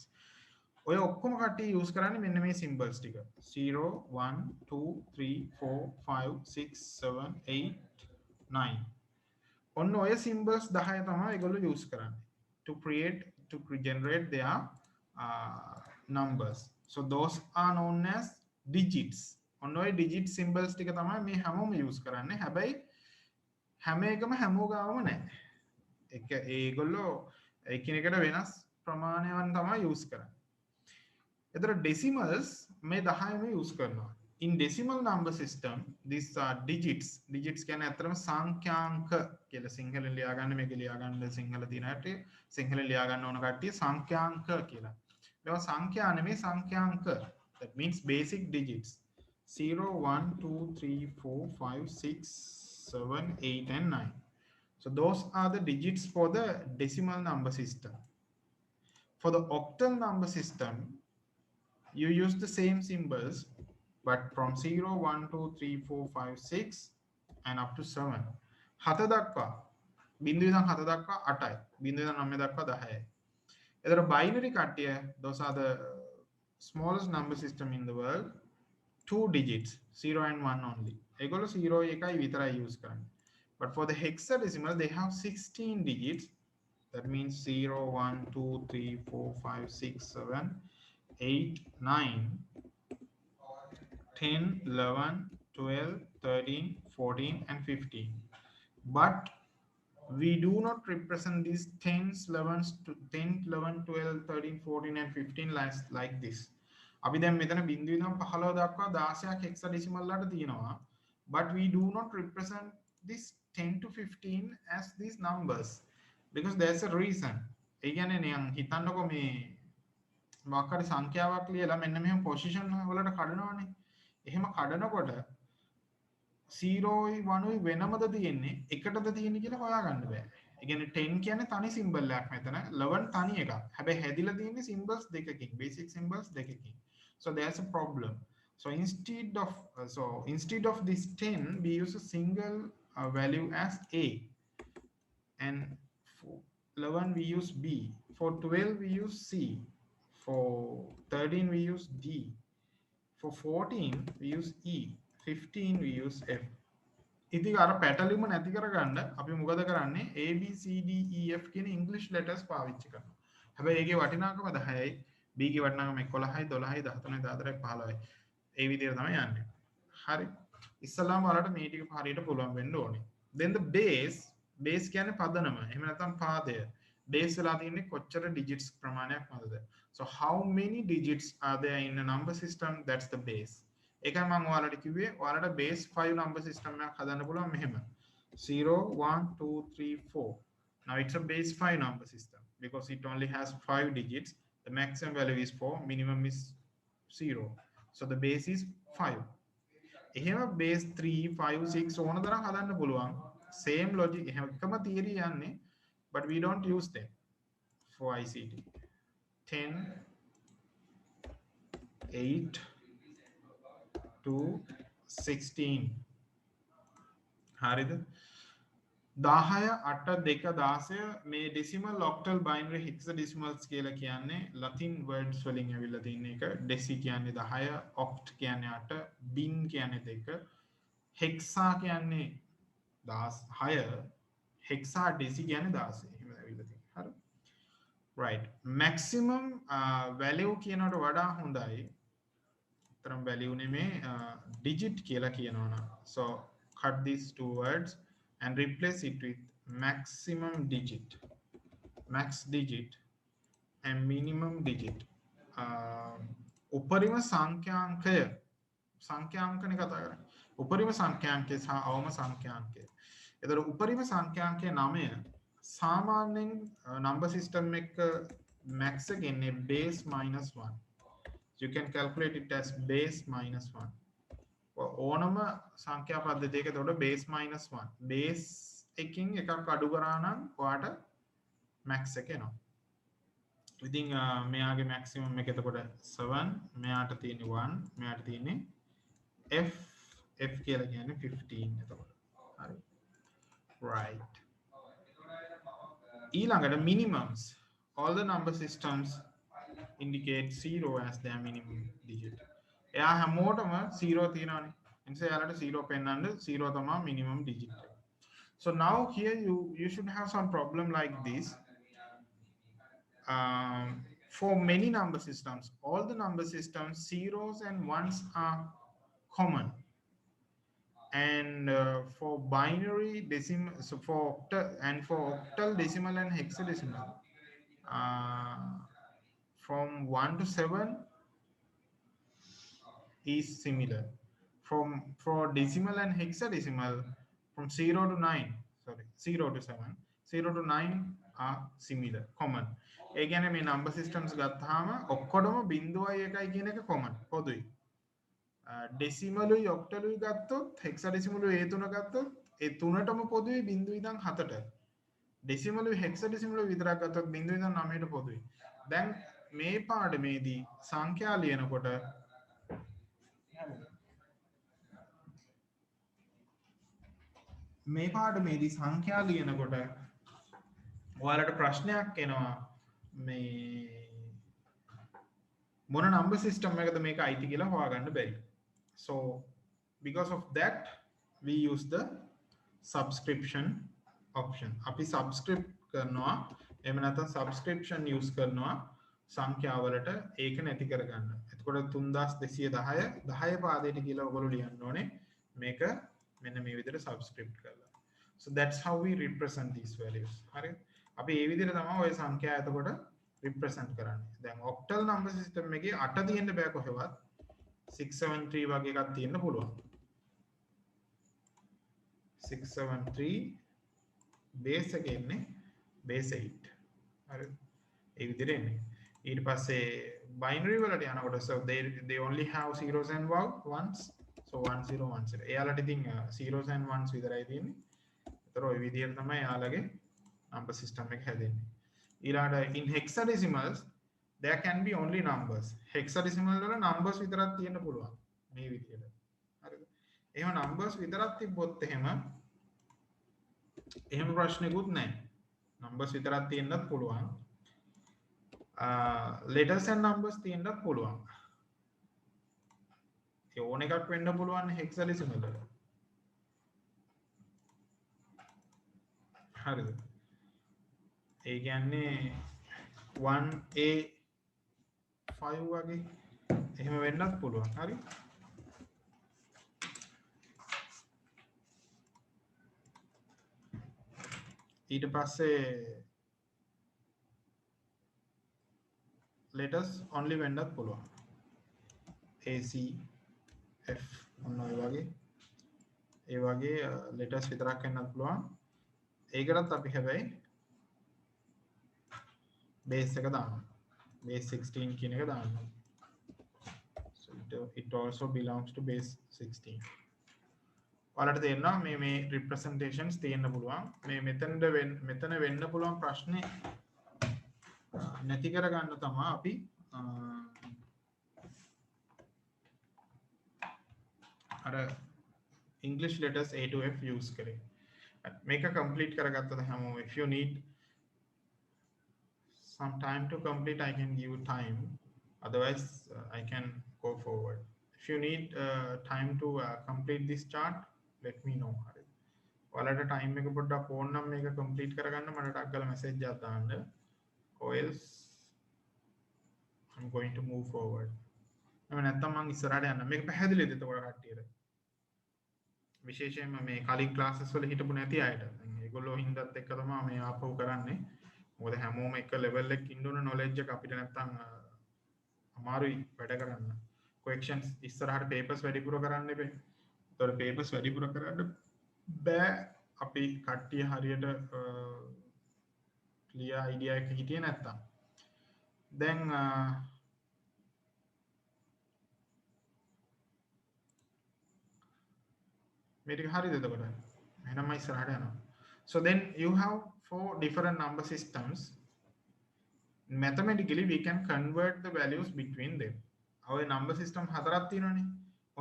ඔය ඔක්කොම කට්ටිය use කරන්නේ මෙන්න මේ symbols ටික 0 1 2 3 4 5 6 7 8 9 ඔන්න ඔය symbols 10 තමයි ඒගොල්ලෝ use කරන්නේ to generate their numbers. So those are known as digits. ඔන්න ඔය digit symbols ටික තමයි මේ හැමෝම use කරන්නේ. හැබැයි හැම එකම හැමෝ ගාවම නැහැ. ඒක ඒගොල්ලෝ එකිනෙකට වෙනස් ප්‍රමාණයන් තමයි use කරන්නේ. එතකොට decimals මේ 10ම use කරනවා. In decimal number system these are digits. Digits කියන්නේ අතරම සංඛ්‍යාංක කියලා සිංහලෙන් ලියා ගන්න මේක ලියා ගන්න සිංහල තියෙන හැටි සිංහලෙන් ලියා ගන්න ඕන කට්ටිය සංඛ්‍යාංක කියලා. මේවා සංඛ්‍යා නෙමෙයි සංඛ්‍යාංක. That means basic digits. 0 1 2 3 4 5 6 7 8 and 9. So those are the digits for the decimal number system. For the octal number system you use the same symbols but from 0 1 2 3 4 5 6 and up to 7 7 දක්වා බිංදුව ඉඳන් 7 දක්වා 8යි බිංදුව ඉඳන් 9 දක්වා 10යි. එතකොට binary කට්ටිය those are the smallest number system in the world, 2 digits 0 and 1 only. ඒගොල්ලෝ 0 එකයි විතරයි use කරන්නේ. But for the hexadecimal they have 16 digits. That means 0 1 2 3 4 5 6 7 8 9 10 11 12 13 14 and 15. But we do not represent these 10s 11s to 10 11 12 13 14 and 15 like this. අපි දැන් මෙතන බිංදුව ඉඳන් 15 දක්වා 16ක් hexadecimal වලට තියෙනවා. But we do not represent this 10 to 15 as these numbers because there's a reason. ඒ කියන්නේ නිකන් හිතන්නකො මේ මොකක් හරි සංඛ්‍යාවක් ලියලා මෙන්න මෙහෙම පොසිෂන් වලට කඩනවනේ. එහෙම කඩනකොට 0යි 1යි වෙනමද තියෙන්නේ එකටද තියෙන්නේ කියලා හොයාගන්න බෑ. ඒ කියන්නේ 10 කියන්නේ තනි සිම්බල් එකක් මෙතන 11 තනි එකක්. හැබැයි හැදිලා තියෙන්නේ symbols දෙකකින් basic symbols දෙකකින්. So there's a problem. So instead of this 10 we use a single value as A, and for 11 we use B, for 12 we use C, for 13 we use D, for 14 we use E, 15 we use F. ඉතින් අර පැටලිම නැති කරගන්න අපි මොකද කරන්නේ A B C D E F කියන ඉංග්‍රීසි letters පාවිච්චි කරනවා. හැබැයි ඒකේ වටිනාකම 10යි, B ගේ වටිනාකම 11යි, 12යි, 13යි, 14යි, 15යි. ඒ විදිහට තමයි යන්නේ. හරි. ඉස්සලාම වලට මේ ටික හරියට පුළුවන් වෙන්න ඕනේ. Then the base කියන්නේ පදනම. එහෙම නැත්නම් පාදය. Base වෙලා තියෙන්නේ කොච්චර digits ප්‍රමාණයක් මතද? So how many digits are there in a number system? That's the base. ඒකයි මම ඔයාලට කිව්වේ ඔයාලට base 5 number system එකක් හදන්න පුළුවන් මෙහෙම 0 1 2 3 4. Now it's a base 5 number system because it only has 5 digits. The maximum value is 4, minimum is 0. So the base is 5. එහෙම base 3 5 6 ඕන තරම් හදන්න පුළුවන්. Same logic එහෙම එකම theory යන්නේ but we don't use them for ICT. 10 8 to 16 හරිද 10 8 2 16 මේ decimal octal binary hexadecimals කියලා කියන්නේ latin words වලින් ඇවිල්ලා තියෙන එක deci කියන්නේ 10 oct කියන්නේ 8 bin කියන්නේ 2 hexa කියන්නේ 16 hexa deci කියන්නේ 16 එහෙම ඇවිල්ලා තියෙනවා හරි right maximum value කියනවට වඩා හොඳයි තරම් value නෙමේ digit කියලා කියනවනම් so cut these two words and replace it with maximum digit max digit and minimum digit උපරිම සංඛ්‍යාංකය සංඛ්‍යාංකනේ කතා කරන්නේ උපරිම සංඛ්‍යාංකය සහ අවම සංඛ්‍යාංකය එතකොට උපරිම සංඛ්‍යාංකය 9 සාමාන්‍යයෙන් number system එක max එක එන්නේ base minus 1 you can calculate it as base minus 1 ඕනම සංඛ්‍යා පද්ධතියක එතකොට base minus 1 base එකකින් එකක් අඩු කරා නම් ඔයාට max එක එනවා ඉතින් මෙයාගේ maximum එක එතකොට 7 මෙයාට තියෙන්නේ 1 මෙයාට තියෙන්නේ f කියලා කියන්නේ 15 එතකොට හරි right ඊළඟට minimums all the number systems indicate 0 as their minimum digit එයා හැමෝටම 0 තියෙනවානේ එනිසා යාලට 0 පෙන්නන්න 0 තමයි minimum digit so now here you should have some problem like this for many number systems all the number systems zeros and ones are common and for binary decimal so for octal decimal and hexadecimal from 1 to 7 is similar for decimal and hexadecimal from 0 to 9 sorry 0 to 7 0 to 9 are similar common ඒ කියන්නේ මේ number systems ගත්තාම ඔක්කොටම 0.1යි කියන එක common පොදුයි decimaluයි octaluයි ගත්තොත් hexadecimaluයි ඒ තුන ගත්තොත් ඒ තුනටම පොදුයි 0 ඉඳන් 7ට decimaluයි hexadecimaluයි විතරක් ගත්තොත් 0 ඉඳන් 9ට පොදුයි දැන් මේ පාඩමේදී සංඛ්‍යා ලියනකොට මේ පාඩමේදී සංඛ්‍යා ලියනකොට ඔයාලට ප්‍රශ්නයක් එනවා මේ මොන number system එකද මේක අයිති කියලා හොයාගන්න බැරි so because of that we use the subscription option අපි subscript කරනවා එහෙම නැත්නම් subscription use කරනවා සංඛ්‍යාවලට ඒක නැති කරගන්න. එතකොට 3210 10 පාදයට කියලා ඔයගොල්ලෝ ලියන්න ඕනේ. මේක මෙන්න මේ විදිහට subscript කරලා. So that's how we represent these values. හරි. අපි මේ විදිහට තමයි ওই සංඛ්‍යා එතකොට represent කරන්නේ. දැන් octal number system එකේ 8 තියෙන්න බෑ කොහෙවත්. 673 වගේ එකක් තියෙන්න පුළුවන්. 673 base එක එන්නේ base 8. හරි. ඒ විදිහට එන්නේ. ඊට පස්සේ binary වලට යනකොට so they only have zeros and ones so 1010 එයාලට ඉතින් zeros and ones විතරයි තියෙන්නේ. ඒතර ඔය විදිහට තමයි එයාලගේ number system එක හැදෙන්නේ. ඊළඟට in hexadecimals there can be only numbers. hexadecimal වල numbers විතරක් තියෙන්න පුළුවන් මේ විදිහට. හරිද? එහෙම numbers විතරක් තිබ්බොත් එහෙම ප්‍රශ්නකුත් නැහැ. numbers විතරක් තියෙන්නත් පුළුවන්. letters and numbers තියෙන්නත් පුළුවන්. ඒ ඕන එකක් වෙන්න පුළුවන් hexadecimal වල. හරිද? ඒ කියන්නේ 1A5 වගේ එහෙම වෙන්නත් පුළුවන්. හරි? ඊට පස්සේ letters only වෙන්නත් පුළුවන්. AC F ඔන්න ඔය වගේ ඒ වගේ letters විතරක් වෙන්නත් පුළුවන්. ඒකටත් අපි හැබැයි base එක දානවා. base 16 කියන එක දානවා. so it also belongs to base 16. ඔයාලට තේරෙනවා මේ representations තියෙන්න පුළුවන්. මේ මෙතන වෙන්න පුළුවන් ප්‍රශ්නේ නැති කරගන්න තමයි අපි අර English letters A to F use කරේ. මේක complete කරගත්තද හැමෝම if you need some time to complete I can give you time otherwise I can go forward if you need time to complete this chart let me know හරි ඔයාලට time එක පොඩ්ඩක් ඕන නම් මේක complete කරගන්න මට ටක් කරලා message එකක් දාන්න or else I'm going to move forward. I නැත්තම් මම ඉස්සරහට යන්න. මේක පැහැදිලිද එතකොට කට්ටියට? විශේෂයෙන්ම මේ කලින් ක්ලාසස් වල හිටපු නැති අයට. දැන් ඒගොල්ලෝ හින්දාත් එක්ක තමයි මේ ආපහු කරන්නේ. මොකද හැමෝම එක ලෙවල් එකක ඉන්න ඕන knowledge එක අපිට නැත්තම් අමාරුයි වැඩ කරන්න. questions ඉස්සරහට papers වැඩිපුර කරන්න එපේ. ඒතකොට papers වැඩිපුර කරන්න බෑ අපි කට්ටිය හරියට clear idea එක හිටියේ නැත්තම්. දැන් මේක හරියද එතකොට? එහෙනම් මම ඉස්සරහට යනවා. So then you have 4 different number systems. Mathematically we can convert the values between them. our number system හතරක් තියෙනවානේ.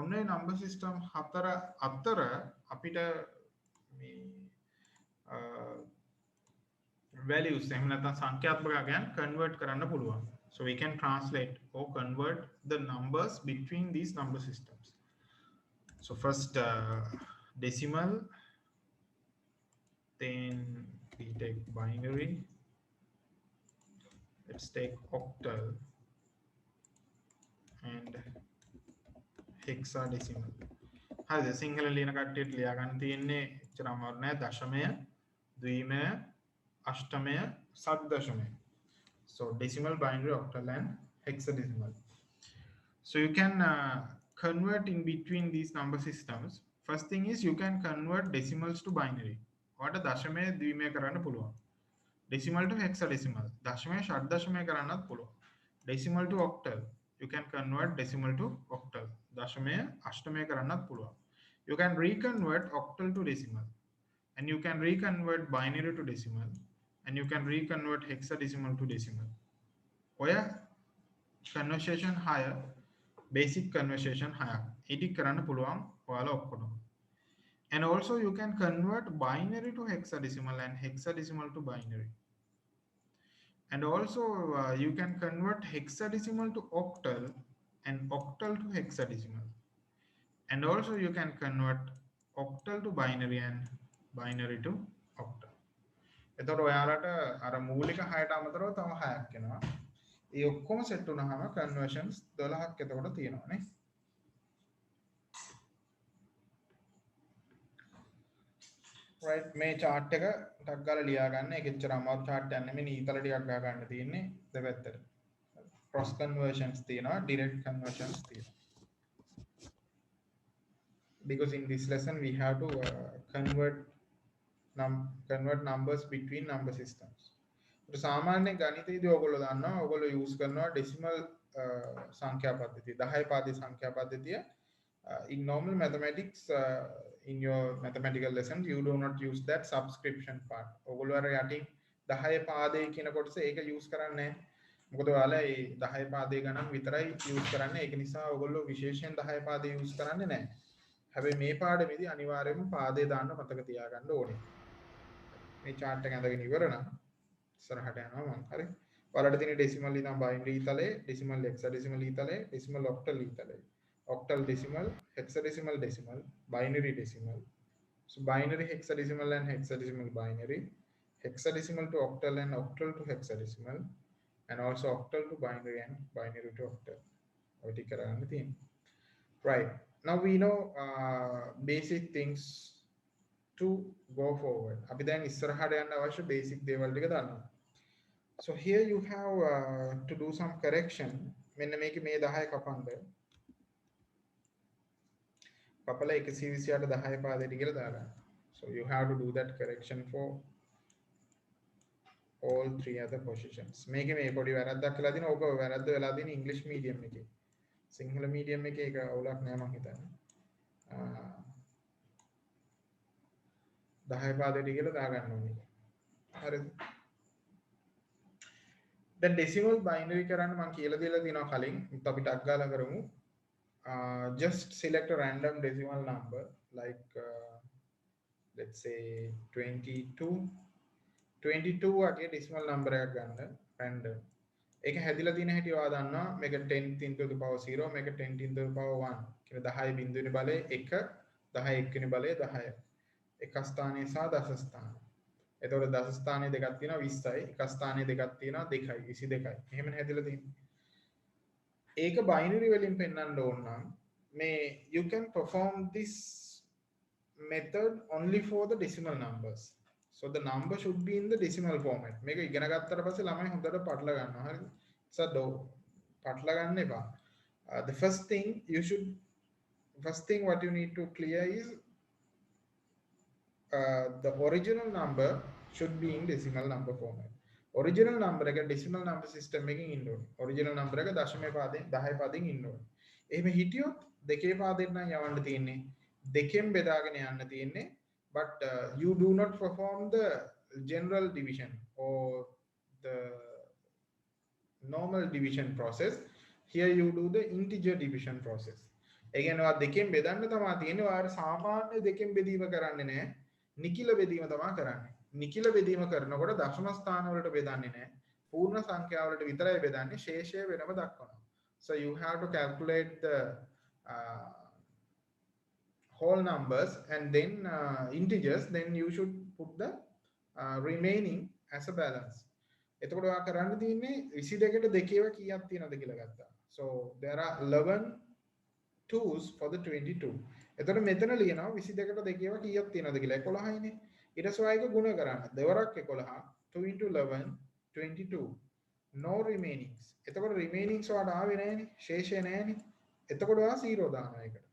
ඔන්න ඒ number system හතර අතර අපිට මේ values එහෙම නැත්නම් සංඛ්‍යාත්මකයන් convert කරන්න පුළුවන්. So we can translate or convert the numbers between these number systems. So first decimal, then we take binary, let's take octal and hexadecimal. හරිද? සිංහල ලියන කට්ටියට ලියා ගන්න තියෙන්නේ එච්චර අමාරු නෑ. දශමය, ද්විමය, අෂ්ටමය, සද්දශමය. So decimal, binary, octal and hexadecimal. So you can convert in between these number systems. First thing is you can convert decimals to binary. What දශමය ද්විමය කරන්න පුළුවන්. Decimal to hexadecimal. දශමය ෂඩ්දශමය කරන්නත් පුළුවන්. Decimal to octal. You can convert decimal to octal. දශමය අෂ්ටමය කරන්නත් පුළුවන්. You can reconvert octal to decimal. And you can reconvert binary to decimal. And you can reconvert hexadecimal to decimal. ඔය conversion higher. Basic conversion higher. Edit කරන්න පුළුවන් ඔයාලා ඔක්කොම. And also you can convert binary to hexadecimal and hexadecimal to binary. And also you can convert hexadecimal to octal and octal to hexadecimal. And also you can convert octal to binary and binary to octal. එතකොට ඔයාලට අර මූලික 6ට අමතරව තව 6ක් එනවා. ඒ ඔක්කොම set වුණාම conversions 12ක් එතකොට තියෙනවා නේ. right මේ chart එක ටක් ගාලා ලියා ගන්න. ඒක එච්චර අමාරු chart එකක් නෙමෙයි. ඊතල ටිකක් ගා ගන්න තියෙන්නේ දෙපැත්තට. cross conversions තියෙනවා, direct conversions තියෙනවා. Because in this lesson we have to convert numbers between number systems. සාමාන්‍ය ගණිතයේදී ඔයගොල්ලෝ දන්නවා ඔයගොල්ලෝ use කරනවා decimal සංඛ්‍යා පද්ධතිය 10 පාදේ සංඛ්‍යා පද්ධතිය. In normal mathematics in your mathematical lessons you do not use that subscription part. ඔයගොල්ලෝ අර යටින් 10 පාදේ කියන කොටස ඒක use කරන්නේ නැහැ. මොකද ඔයාලා ඒ 10 පාදේ ගණන් විතරයි use කරන්නේ. ඒක නිසා ඔයගොල්ලෝ විශේෂයෙන් 10 පාදේ use කරන්නේ නැහැ. හැබැයි මේ පාඩමේදී අනිවාර්යයෙන්ම පාදේ දාන්න මතක තියාගන්න ඕනේ. මේ chart එක ඇඳගෙන ඉවර නම් ඉස්සරහට යනවා මම. හරි. ඔයාලට තියෙන decimal ඉඳන් binary ඊතලේ, decimal hexadecimal ඊතලේ, decimal octal ඊතලේ. Octal decimal, hexadecimal decimal, binary decimal. So binary hexadecimal and hexadecimal binary, hexadecimal to octal and octal to hexadecimal, and also octal to binary and binary to octal. ඔය කරන්න තියෙනවා. Right. Now we know basic things to go forward. අපි දැන් ඉස්සරහට යන්න අවශ්‍ය basic දේවල් ටික දන්නවා. So here you have to do some correction. මෙන්න මේකේ මේ 10 කපන්න. කපලා 128 10 පාදයට කියලා දාගන්න. So you have to do that correction for all 3 other positions. මේකේ මේ පොඩි වැරද්දක් කියලා දිනවා. ඕක වැරද්ද වෙලා දින English medium එකේ. සිංහල medium එකේ ඒක අවුලක් නෑ මම හිතන්නේ. 10 පාදයට කියලා දාගන්න ඕනේ. හරිද? දැන් decimal binary කරන්න මම කියලා දෙලා දිනවා කලින්. අපි ටක් ගාලා කරමු. Just select a random decimal number like let's say 22 වගේ decimal number එකක් ගන්න random. ඒක හැදිලා තියෙන හැටි ඔයා දන්නවා. මේක 10 into the power 0, මේක 10 into the power 1. කියන 10 බිඳුවේ බලය 1, 10 එක්වෙනි බලය 10. එක ස්ථානයේ සහ දස ස්ථාන. එතකොට දස ස්ථානයේ දෙකක් තියෙනවා 20යි. එක ස්ථානයේ දෙකක් තියෙනවා 2යි 22යි. එහෙමනේ හැදලා තියෙන්නේ. ඒක බයිනරි වලින් පෙන්වන්න ඕන නම් මේ you can perform this method only for the decimal numbers. So the number should be in the decimal format. මේක ඉගෙන ගත්තට පස්සේ ළමයි හොඳට පටල ගන්නවා. හරිද? So පටල ගන්න එපා. The first thing what you need to clear is the original number should be in decimal number format. Original number එක decimal number system එකකින් ඉන්න ඕනේ. Original number එක දශමයේ පාදයෙන් 10 පාදයෙන් ඉන්න ඕනේ. එහෙම හිටියොත් දෙකේ පාදයෙන් නම් යවන්න තියෙන්නේ. දෙකෙන් බෙදාගෙන යන්න තියෙන්නේ. But you do not perform the general division or the normal division process. Here you do the integer division process. ඒ කියන්නේ ඔයා දෙකෙන් බෙදන්න තමයි තියෙන්නේ. ඔයාට සාමාන්‍ය දෙකෙන් බෙදීම කරන්නේ නැහැ. නිකිල බෙදීම තමයි කරන්නේ. නිකිල බෙදීම කරනකොට දශම ස්ථාන වලට බෙදන්නේ නැහැ. පූර්ණ සංඛ්‍යා වලට විතරයි බෙදන්නේ. ශේෂය වෙනම දක්වනවා. So you have to calculate the whole numbers and then integers, then you should put the remaining as a balance. එතකොට ඔයා කරන්න තියෙන්නේ 22ට දෙකේව කීයක් තියෙනවද කියලා ගත්තා. So there are 11 2s for the 22. එතකොට මෙතන ලියනවා 22ට දෙකේව කීයක් තියෙනවද කියලා 11යිනේ. ඊට පස්සේ ඔයා ඒක ගුණ කරන්න. දෙවරක් 11 2 into 11 22. No remainings. එතකොට remainings ඔයාට ආවේ නැහැනේ. ශේෂය නැහැනේ. එතකොට ඔයා 0 දානවා ඒකට.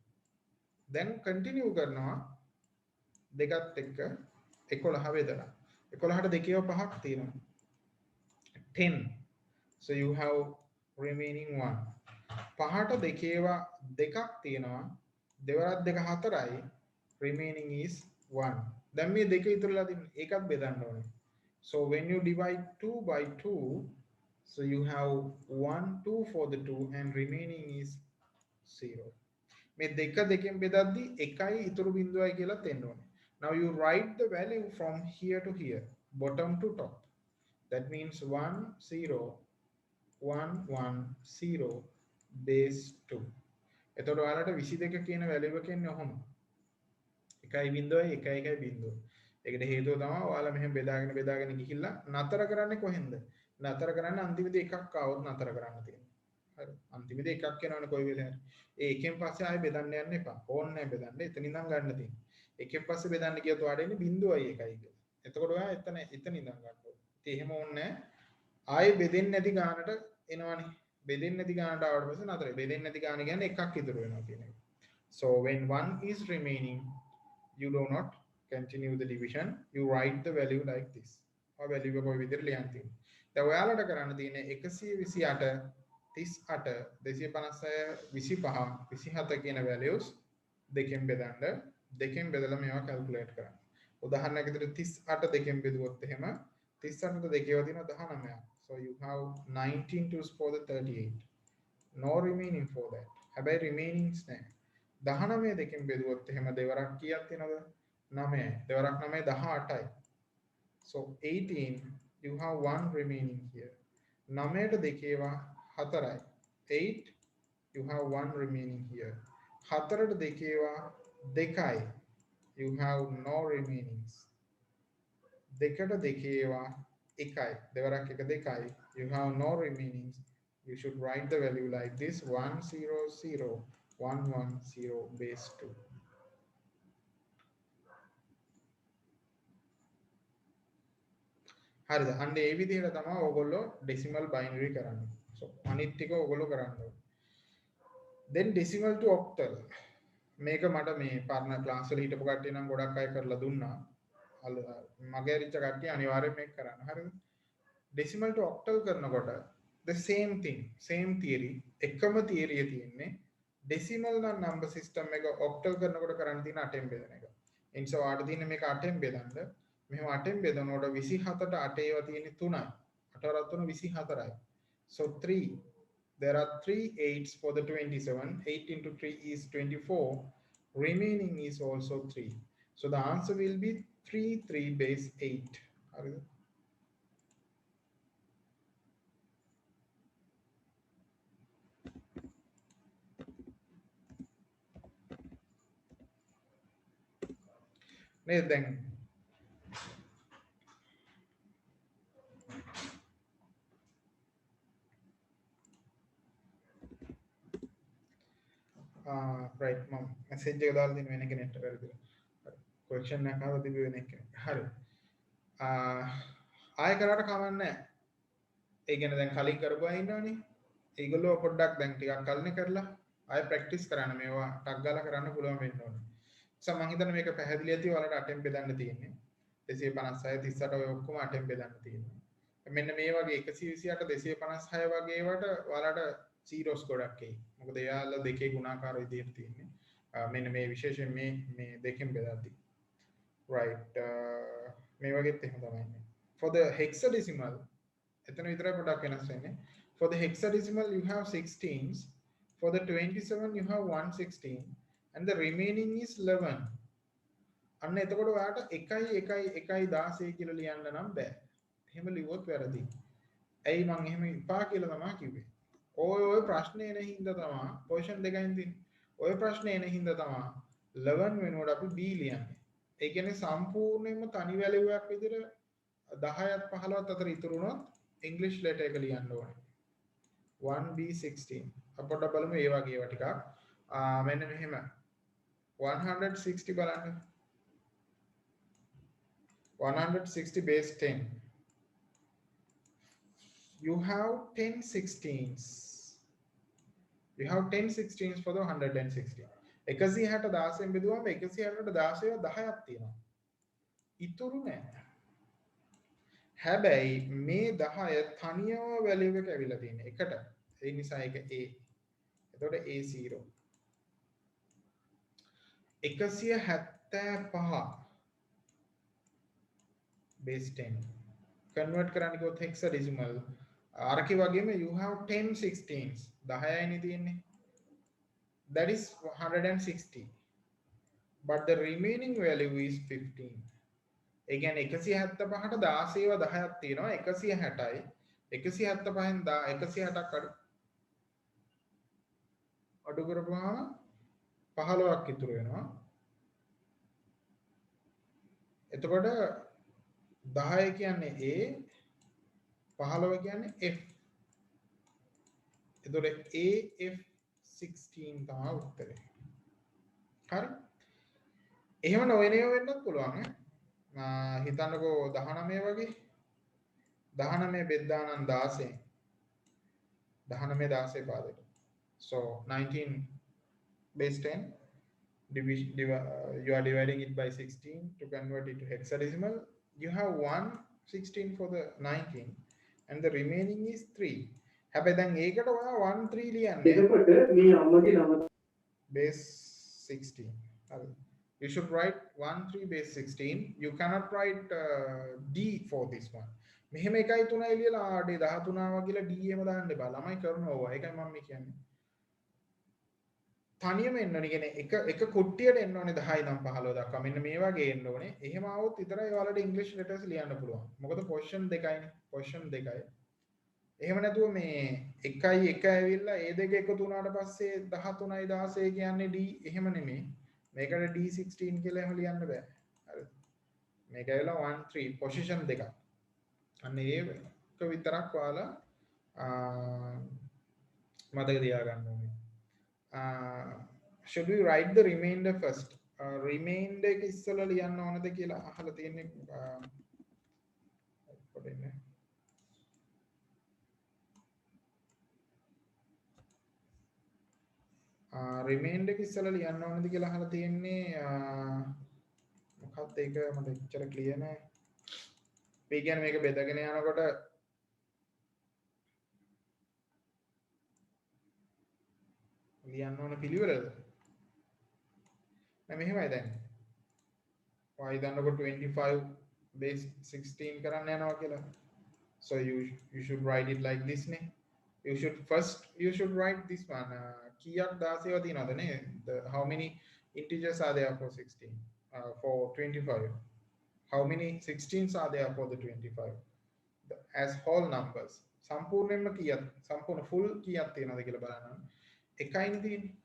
then continue කරනවා දෙකත් එක්ක 11 බෙදලා 11ට දෙකේව පහක් තියෙනවා 10. So you have remaining 1. පහට දෙකේව දෙකක් තියෙනවා දෙවරක් දෙක හතරයි remaining is 1. දැන් මේ දෙක ඉතුරුලා තියෙන්නේ ඒකත් බෙදන්න ඕනේ. So when you divide 2 by 2, so you have 1 2 for the 2 and remaining is 0. මේ දෙක දෙකෙන් බෙදද්දි එකයි ඉතුරු බිඳුවයි කියලා දෙන්න ඕනේ. Now you write the value from here to here, bottom to top. That means 1 0 1 1 0 base 2. එතකොට ඔයාලට 22 කියන වැලියුව එක එන්නේ ඔහොම. 1 බිඳුවයි 1 බිඳුව. ඒකට හේතුව තමයි ඔයාලා මෙහෙම බෙදාගෙන ගිහිල්ලා නතර කරන්නේ කොහෙන්ද? නතර කරන්නේ අන්තිමේදී එකක් ආවොත් නතර කරන්න තියෙනවා. හරි. අන්තිමේදී එකක් එනවනේ කොයි වෙලේ හරි. ඒ එකෙන් පස්සේ ආයෙ බෙදන්න යන්න එපා. ඕනේ නැහැ බෙදන්න. එතන ඉඳන් ගන්න තියෙනවා. එකෙන් පස්සේ බෙදන්න කියත් ඔයාලට එන්නේ 0.1 කියලා. එතකොට ඔයා එතන ඉඳන් ගන්න ඕනේ. ඉතින් එහෙම ඕනේ නැහැ. ආයෙ බෙදෙන්නේ නැති ගානට එනවනේ. බෙදෙන්නේ නැති ගානට ආවට පස්සේ නතරයි. බෙදෙන්නේ නැති ගාන කියන්නේ එකක් ඉතුරු වෙනවා කියන එක. So when 1 is remaining, you do not continue the division. You write the value like this. ඔය value එක කොයි විදිහට ලියන්න තියෙන්නේ. දැන් ඔයාලට කරන්න තියෙන්නේ 128 38 256 25 27 කියන values දෙකෙන් බෙදන්න දෙකෙන් බෙදලා මේවා calculate කරන්න. උදාහරණයක් විදිහට 38 දෙකෙන් බෙදුවොත් එහෙම 38ට දෙකේව තියෙනවා 19ක්. So you have 19 twos for the 38. No remaining for that. හැබැයි remainings නැහැ. 19 දෙකෙන් බෙදුවොත් එහෙම දෙවරක් කීයක් තියෙනවද? 9යි. දෙවරක් 9 18යි. So 18 you have one remaining here. 9ට දෙකේවා 4යි. 8 you have one remaining here. 4ට දෙකේවා 2යි. You have no remainings. 2ට දෙකේවා 1යි. දෙවරක් 1 2යි. You have no remainings. You should write the value like this: 100 base 2. හරිද? අන්න ඒ විදිහට තමයි ඕගොල්ලෝ decimal binary කරන්නේ. So අනිත් ටික ඕගොල්ලෝ කරන්න ඕනේ. Then decimal to octal. මේක මට මේ පරණ ක්ලාස් වල හිටපු කට්ටිය නම් ගොඩක් අය කරලා දුන්නා. මගේ අරිච්ච කට්ටිය අනිවාර්යයෙන් මේක කරන්න. හරිද? decimal to octal කරනකොට the same thing, same theory. එකම theory තියෙන්නේ decimal number system එක octal කරනකොට කරන්න තියෙන 8ෙන් බෙදන එක. එනිසා ඔයාලට තියෙන්නේ මේක 8ෙන් බෙදන්න. මෙහෙම 8ෙන් බෙදනකොට 27ට 8 ඒවා තියෙන්නේ 3යි. 8 වරක් 3 24යි. So 3, there are 3 8s for the 27. 8 into 3 is 24. Remaining is also 3. So the answer will be 3 base 8. හරිද? නේද? දැන් right මම message එක දාලා දෙන වෙන කෙනෙක්ට වැරදිලා. හරි. question එකක් ආව තිබි වෙන කෙනෙක්. හරි. ආයෙ කරාට කමක් නැහැ. ඒ කියන්නේ දැන් කලින් කරපු අය ඉන්නවනේ. ඒගොල්ලෝ පොඩ්ඩක් දැන් ටිකක් කල්නේ කරලා ආයෙ ප්‍රැක්ටිස් කරන්න මේවා ටක් ගාලා කරන්න පුළුවන් වෙන්න ඕනේ. මම හිතන්නේ මේක පැහැදිලි ඇති ඔයාලට අටෙන් බෙදන්න තියෙන්නේ 256 38 ඔය ඔක්කොම අටෙන් බෙදන්න තියෙනවා මෙන්න මේ වගේ 128 256 වගේ ඒවට ඔයාලට zeros ගොඩක් එයි මොකද එයාලා දෙකේ ගුණාකාර විදිහට තියෙන්නේ මෙන්න මේ විශේෂයෙන් මේ දෙකෙන් බෙදද්දි right මේ වගේත් එහෙම තමයි ඉන්නේ for the hexadecimal එතන විතරයි පොඩක් වෙනස් වෙන්නේ for the hexadecimal you have 16s for the 27 you have 116 and the remaining is 11 අන්න එතකොට ඔයාට 1 කියලා ලියන්න නම් බෑ එහෙම ලිව්වොත් වැරදි ඇයි මම එහෙම ඉපා කියලා තමයි කිව්වේ ඔය ප්‍රශ්නේ එන හින්දා තමයි පොසිෂන් දෙකකින් තියෙන්නේ ඔය ප්‍රශ්නේ එන හින්දා තමයි 11 වෙනකොට අපි b ලියන්නේ ඒ කියන්නේ සම්පූර්ණයෙන්ම තනි වැලියු එකක් විදිහට 10ත් 15ත් අතර ඉතුරු වුණොත් ඉංග්‍රීසි ලෙටර් එක ලියන්න ඕනේ 1b16 අපොඩ බලමු ඒ වගේ ඒවා ටිකක් මෙන්න මෙහෙම 160 බලන්න 160 base 10 you have 10 16s you have 10 16s for the 160 160 16 බෙදුවම 160ට 16 10ක් තියෙනවා ඉතුරු නෑ හැබැයි මේ 10 තනියම වැලියු එක ඇවිල්ලා තියෙන එකට ඒ නිසා ඒක a එතකොට a0 175 base 10 convert කරන්න කිව්වොත් hexadecimal අරකේ වගේම you have 10 16s 10යිනේ තියෙන්නේ that is 160 but the remaining value is 15 ඒ කියන්නේ 175ට 16ව 10ක් තියෙනවා 160යි 175න් 160ක් අඩු කරපුවාම 15ක් ඉතුරු වෙනවා එතකොට 10 කියන්නේ a 15 කියන්නේ f එතකොට af16 තමයි උත්තරේ හරි එහෙම නොවෙනව වෙන්නත් පුළුවන් හිතන්නකෝ 19 වගේ 19 බෙද්දා නම් 16 19 16 පාදයට so 19 base 10 you are dividing it by 16 to convert it to hexadecimal you have 116 for the 19 and the remaining is 3 හැබැයි දැන් ඒකට ඔයා 1 3 ලියන්නේ එතකොට මේ අම්මගේ නම base 16 හරි you should write 1 3 base 16 you cannot write d for this one මෙහෙම 1 3යි ලියලා ආඩේ 13 ආවා කියලා d එහෙම දාන්න එපා ළමයි කරනවා ඒකයි මම කියන්නේ තනියම එන්න ඕනේ කියන්නේ එක කුට්ටියට එන්න ඕනේ 10 ඉඳන් 15 දක්වා මෙන්න මේ වගේ එන්න ඕනේ එහෙම આવොත් විතරයි ඔයාලට ඉංග්‍රීසි ලෙටර්ස් ලියන්න පුළුවන් මොකද පොසිෂන් දෙකයිනේ පොසිෂන් දෙකයි එහෙම නැතුව මේ 1 1 ඇවිල්ලා ඒ දෙක එකතු වුණාට පස්සේ 13යි 16 කියන්නේ d එහෙම නෙමෙයි මේකට d16 කියලා එහෙම ලියන්න බෑ හරිද මේක ඇවිල්ලා 1 3 පොසිෂන් දෙකක් අන්න ඒක විතරක් ඔයාලා මතක තියාගන්න ඕනේ should we write the remainder first remainder එක ඉස්සෙල්ලා ලියන්න ඕනද කියලා අහලා තියෙන්නේ පොඩ්ඩක් remainder එක ඉස්සෙල්ලා ලියන්න ඕනද කියලා අහලා තියෙන්නේ මොකක්ද ඒක මට එච්චර ක්ලියර් නෑ මේ කියන්නේ මේක බෙදගෙන යනකොට ලියන්න ඕන පිළිවෙලද නෑ මෙහෙමයි දැන් y දන්නකොට 25 base 16 කරන්න යනවා කියලා so you should write it like this නේ you should write this one කීයක් 16ව තියෙනවද නේ how many integers are there for 16 for 25 how many 16s are there for the 25 as whole numbers සම්පූර්ණයෙන්ම කීයක් සම්පූර්ණ full කීයක් තියෙනවද කියලා බලන්න එකයිනේ තියෙන්නේ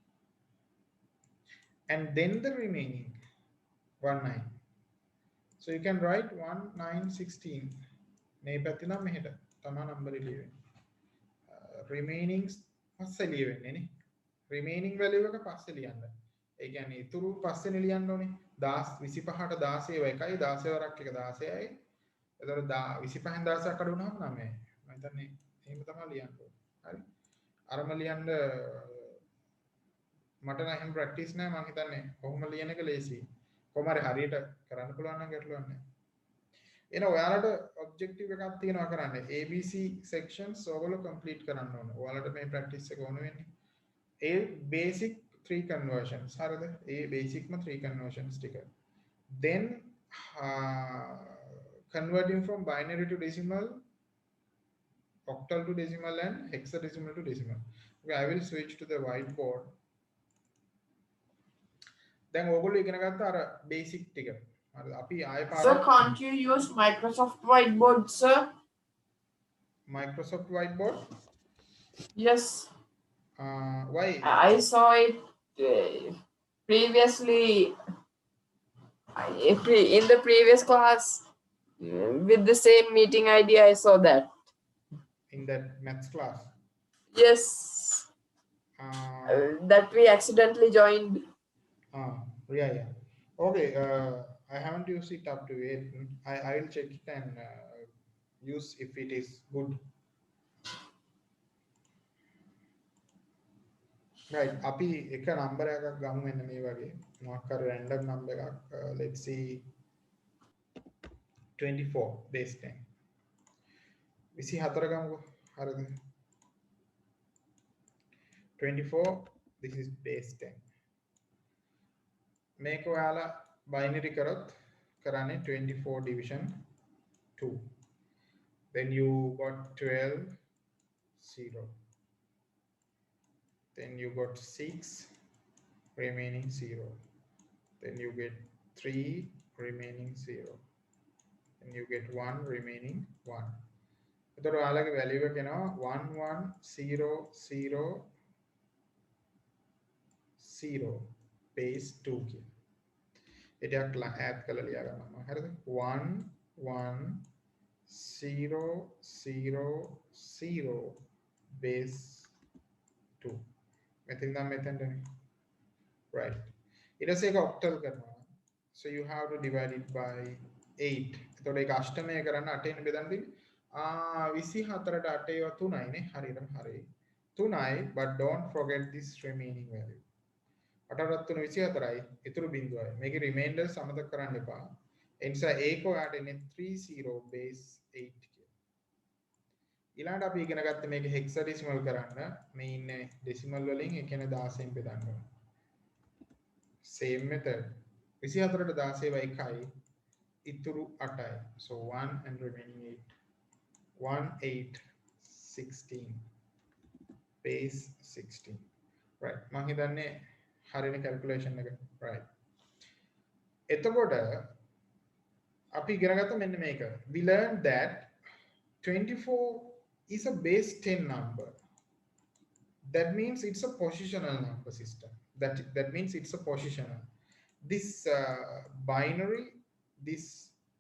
and then the remaining 19 so you can write 1916 මේ පැත්තේ නම් මෙහෙට තමයි නම්බර් ලියවෙන්නේ remaining පස්සේ ලියවෙන්නේ නේ remaining value එක පස්සේ ලියන්න. ඒ කියන්නේ ඉතුරු පස්සේනේ ලියන්න ඕනේ. 25ට 16 එකයි 16 වරක් එක 16යි. එතකොට 25න් 16ක් අඩු වුණාම 9යි. මම හිතන්නේ එහෙම තමයි ලියන්න ඕනේ. හරි. අරම ලියන්න මට නම් එහෙම ප්‍රැක්ටිස් නැහැ. මම හිතන්නේ කොහොම ලියන එක ලේසියි. කොහොම හරි හරියට කරන්න පුළුවන් නම් ගැටලුවක් නැහැ. එන ඔයාලට ඔබ්ජෙක්ටිව් එකක් තියෙනවා කරන්න. ABC sections ඔයගොල්ලෝ complete කරන්න ඕන. ඔයාලට මේ ප්‍රැක්ටිස් එක ඕන වෙන්නේ. ඒ basic 3 conversions. හරිද? ඒ basic ම 3 conversions ටික. Then converting from binary to decimal, octal to decimal and hexadecimal to decimal. Okay, I will switch to the whiteboard. දැන් ඔයගොල්ලෝ ඉගෙන ගත්ත අර basic ටික. හරිද? අපි ආයෙ Sir, can't you use Microsoft Whiteboard, sir? Microsoft Whiteboard? Yes. Why? I saw it previously in the previous class with the same meeting ID. I saw that. In that maths class? Yes. Uh, That we accidentally joined. yeah. Okay, I haven't used it up to it. I will check it and use if it is good. Right, අපි එක number එකක් ගමු මෙන්න මේ වගේ. මොකක් හරි random number එකක්. Let's see 24 base 10. 24 ගමුකෝ. හරිද? 24, this is base 10. මේක ඔයාලා binary කරොත් කරන්නේ 24 division 2. Then you got 12 0. Then you got 6 remaining 0. Then you get 3 remaining 0. Then you get 1 remaining 1. එතකොට ඔයාලගේ value එක එනවා 1 1 0 0 0 base 2 කියන. ඒ ටිකක් add කරලා ලියා ගන්නවා. හරිද? 1 1 0 0 0 base 2. මෙතන නම් මෙතනනේ. Right. ඊට පස්සේ ඒක octal කරනවා. So you have to divide it by 8. එතකොට ඒක අෂ්ටමය කරන්න 8 ෙන් බෙදන්න දෙන්නේ. 24ට 8 ඒවා 3යි නේ. හරියටම හරියි. 3යි, but don't forget this remaining value. 8ට 3 24යි. ඊතුරු බිංදුවයි. මේකේ remainders අමතක කරන්න එපා. ඒ නිසා ඒක ඔයාලට එන්නේ 30 base 8 කියලා. ඊළඟට අපි ඉගෙන ගත්ත මේක hexadecimal කරන්න මේ ඉන්නේ decimal වලින් ඒ කියන්නේ 16න් බෙදන්න ඕනේ. Same method. 24ට 16 1යි. ඉතුරු 8යි. So 1 and remaining 8. 1 8 16 base 16. Right. මම හිතන්නේ හරියන calculation එක. Right. එතකොට අපි ඉගෙන ගත්ත මෙන්න මේක. We learned that 24 is a base 10 number. That means it's a positional number system. That means it's a positional. This binary, this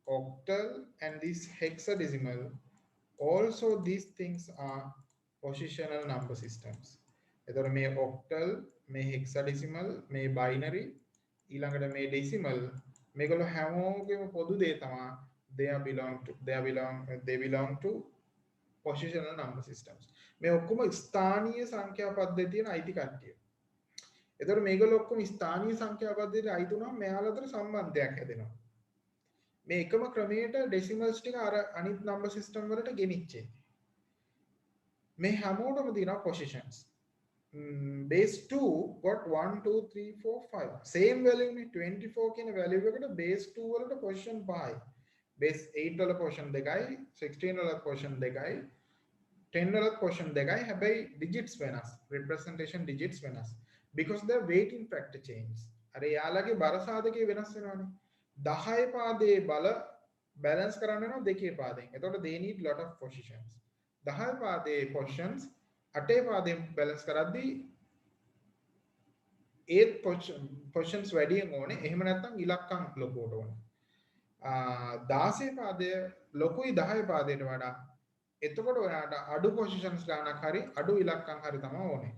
octal and this hexadecimal, also these things are positional number systems. එතකොට මේ octal, මේ hexadecimal, මේ binary, ඊළඟට මේ decimal, මේගොල්ලෝ හැමෝගෙම පොදු දේ තමයි they belong to positional number systems. මේ ඔක්කොම ස්ථානීය සංඛ්‍යා පද්ධතියන අයිති කට්ටිය. එතකොට මේගොල්ලෝ ඔක්කොම ස්ථානීය සංඛ්‍යා පද්ධතියට අයිති වුණාම මෙයාලා අතර සම්බන්ධයක් හැදෙනවා. මේ එකම ක්‍රමයට decimals ටික අර අනිත් number system වලට ගෙනිච්චේ. මේ හැමෝටම තියෙනවා positions. Base 2 got 1 2 3 4 5. Same value නේ 24 කියන value එකට base 2 වලට position 5යි. base 8 වල position 2යි, 16 වල position 2යි, 10 වල position 2යි. හැබැයි digits වෙනස්. representation digits වෙනස්. Because the weighting factor change. අර යාළගේ බර සාධකයේ වෙනස් වෙනවානේ. 10 පාදයේ බල balance කරන්න වෙනවා දෙකේ පාදයෙන්. එතකොට they need lot of positions. 10 පාදයේ positions 8 පාදයෙන් balance කරද්දී 8 positions වැඩියෙන් ඕනේ. එහෙම නැත්නම් ඉලක්කම් ලොකුවට ඕනේ. 16 පාදය ලොකුයි 10 පාදයට වඩා. එතකොට ඔයාට අඩු positions ගානක් හරි අඩු ඉලක්කම් හරි තමයි ඕනේ.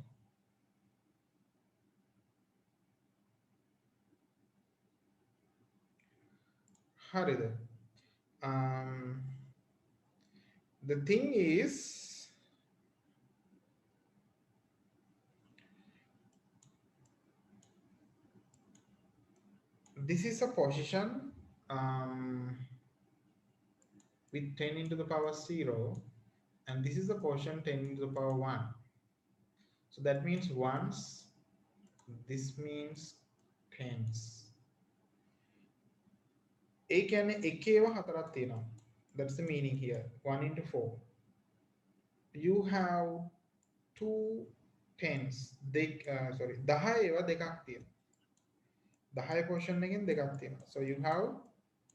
හරිද? The thing is, this is a position with 10 into the power 0, and this is the position 10 into the power 1. So that means ones, this means tens. ඒ කියන්නේ එකේව හතරක් තියෙනවා. That's the meaning here. 1 into 4. You have two tens. Sorry, 10 ඒවා දෙකක් තියෙනවා. 10 portion එකෙන් දෙකක් තියෙනවා. So you have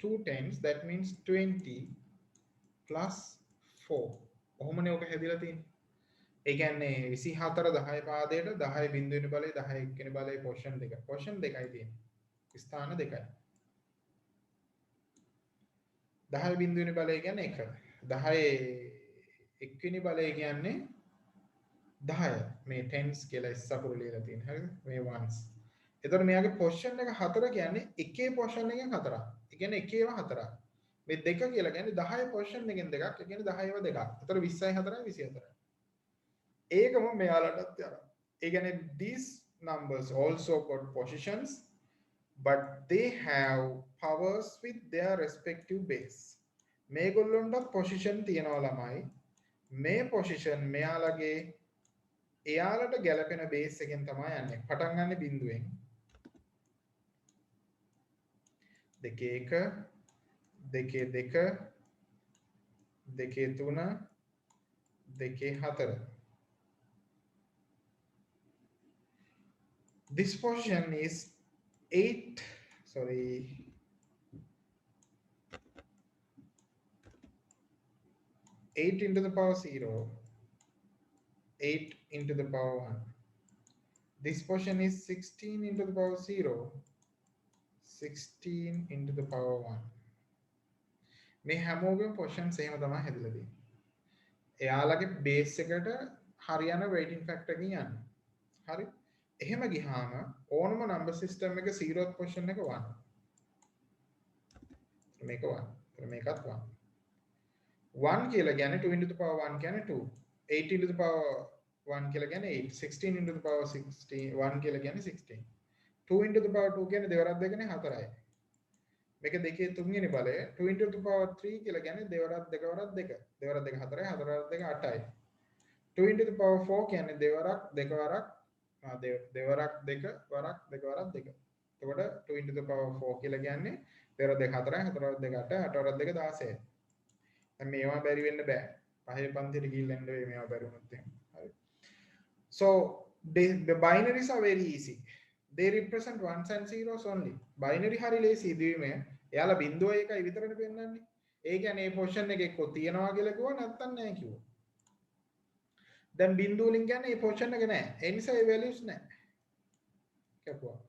two tens. That means 20 plus 4. ඔහොමනේ ඔක හැදිලා තියෙන්නේ. ඒ කියන්නේ 24 10 පාදයට 10 බිඳුවෙනි බලය 10 එක්වෙනි බලය portion දෙක. portion දෙකයි තියෙන්නේ. ස්ථාන දෙකයි. 10 බිඳුවෙනි බලය කියන්නේ 1. 10 එක්වෙනි බලය කියන්නේ 10. මේ tens කියලා ඉස්සකුරු ලියලා තියෙන. හරිද? මේ ones. එතකොට මෙයාගේ portion එක 4 කියන්නේ එකේ portion එකෙන් 4ක්. ඒ කියන්නේ එකේව 4ක්. මේ දෙක කියලා කියන්නේ 10 portion එකෙන් දෙකක්. ඒ කියන්නේ 10ව දෙකක්. එතකොට 20යි 4යි 24යි. ඒකම මෙයාලටත් යනවා. ඒ කියන්නේ these numbers also got positions, but they have powers with their respective base. මේගොල්ලොන්ට position තියනවා ළමයි. මේ position මෙයාලගේ එයාලට ගැලපෙන base එකෙන් තමයි යන්නේ. පටන් ගන්න බිඳුවෙන්. දෙකේ 1, දෙකේ 2, දෙකේ 3, දෙකේ 4. This position is 8 into the power 0, 8 into the power 1. This portion is 16 into the power 0, 16 into the power 1. මේ හැමෝගෙම portions එහෙම තමයි හැදිලා තියෙන්නේ. එයාලගේ base එකට හරියන weighting factor එකකින් යන්නේ. හරි? එහෙම ගියාම ඕනම number system එක 0th portion එක 1. මේක 1. මේකත් 1. 1 කියලා කියන්නේ 2 into the power 1 කියන්නේ 2. 8 into the power 1 කියලා කියන්නේ 8. 16 into the power 16 1 කියලා කියන්නේ 16. 2 into the power 2 කියන්නේ දෙවරක් දෙකනේ 4යි. මේක දෙකේ තුන්වෙනි බලය 2 into the power 3 කියලා කියන්නේ දෙවරක් දෙකවරක් දෙක. දෙවරක් දෙක 4යි 4වරක් දෙක 8යි. 2 into the power 4 කියන්නේ දෙවරක් දෙකවරක් දෙවරක් දෙක වරක් දෙකවරක් දෙක. එතකොට 2 into the power 4 කියලා කියන්නේ දෙවරක් දෙක 4යි 4වරක් දෙක 8යි 8වරක් දෙක 16යි. දැන් මේවා බැරි වෙන්න බෑ. පහේ පන්තියට ගිහිල්ලා ඉන්න වෙයි මේවා බැරි වුණොත් එහෙම. හරි. So the binaries are very easy. They represent ones and zeros only. Binary හරි ලේසි ඉදීමේ. එයාලා 0 1යි විතරනේ පෙන්නන්නේ. ඒ කියන්නේ මේ portion එක එක්ක තියනවා කියලා කිව්වා නැත්තම් නැහැ කිව්වා. දැන් බිඳුව වලින් කියන්නේ මේ portion එක නැහැ. ඒ නිසා ඒ values නැහැ. කැපුවා.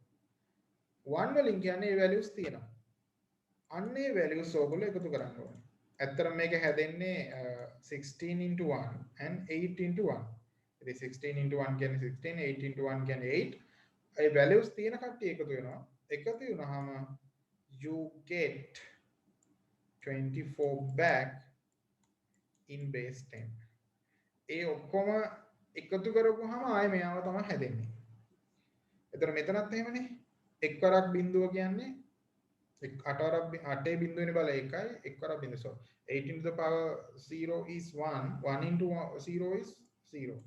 1 වලින් කියන්නේ ඒ values තියෙනවා. අන්නේ values ඕගොල්ලෝ එකතු කරන්න ඕනේ. ඇත්තටම මේක හැදෙන්නේ 16 into 1 and 8 into 1. ඉතින් 16 into 1 කියන්නේ 16, 8 into 1 කියන්නේ 8. ඒ values තියෙන කට්ටිය එකතු වෙනවා. එකතු වුණාම you get 24 back in base 10. ඒ ඔක්කොම එකතු කරපුවාම ආයෙ මෙයාව තමයි හැදෙන්නේ. එතන මෙතනත් එහෙමනේ. එක්වරක් බිඳුව කියන්නේ 8 බිඳුවෙනි බලය 1යි එක්වරක් බිඳුව. So 8 into the power 0 is 1, 1 into 0 is 0.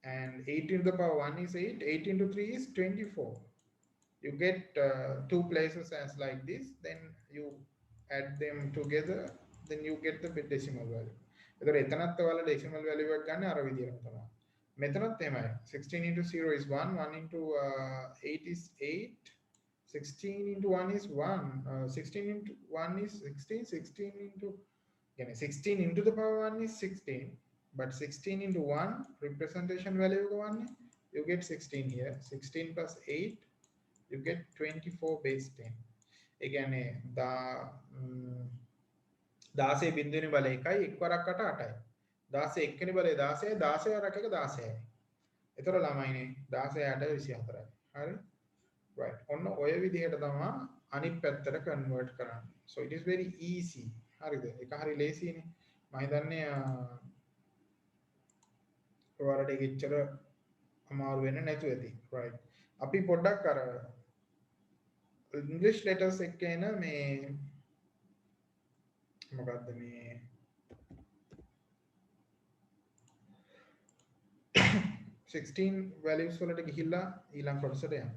And 8 into the power 1 is 8, 8 into 3 is 24. You get two places as like this, then you add them together, then you get the decimal value. එතකොට එතනත් ඔයාලා decimal value එකක් ගන්න අර විදිහටම තමයි. මෙතනත් එහෙමයි. 16 into 0 is 1, 1 into 8 is 8, 16 into 1 is 1, 16 into 1 is 16, 16 into 16 into the power 1 is 16, but 16 into 1 representation value of 1, you get 16 here, 16 plus 8, you get 24 base 10. Again, the 16 බිඳුවෙනි බලය 1යි එක්වරක් 8 8යි. 16 එක්වෙනි බලය 16යි 16 වරක් 1 16යි. එතකොට ළමයිනේ 16 8 24යි. හරි? right. ඔන්න ඔය විදිහට තමයි අනිත් පැත්තට convert කරන්න. So it is very easy. හරිද? ඒක හරි ලේසියිනේ. මම හිතන්නේ ඔයාලට ඒක එච්චර අමාරු වෙන්නේ නැතුව ඇති. right. අපි පොඩ්ඩක් අර English letters එක්ක එන මේ මොකක්ද මේ 16 values වලට ගිහිල්ලා ඊළඟ කොටසට යන්න.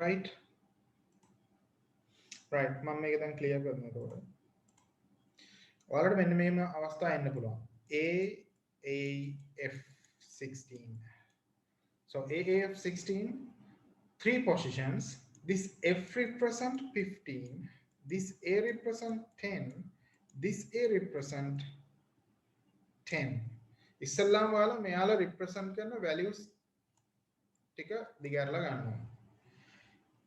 right. right. මම මේක දැන් clear කරනවා. ඔයාලට මෙන්න මේම අවස්ථා එන්න පුළුවන්. AAF16. So AAF16, 3 positions. This F represent 15. This A represent 10. This A represent 10. ඉස්සල්ලාම ඔයාලා මෙයාලා represent කරන values ටික දිගහැරලා ගන්නවා.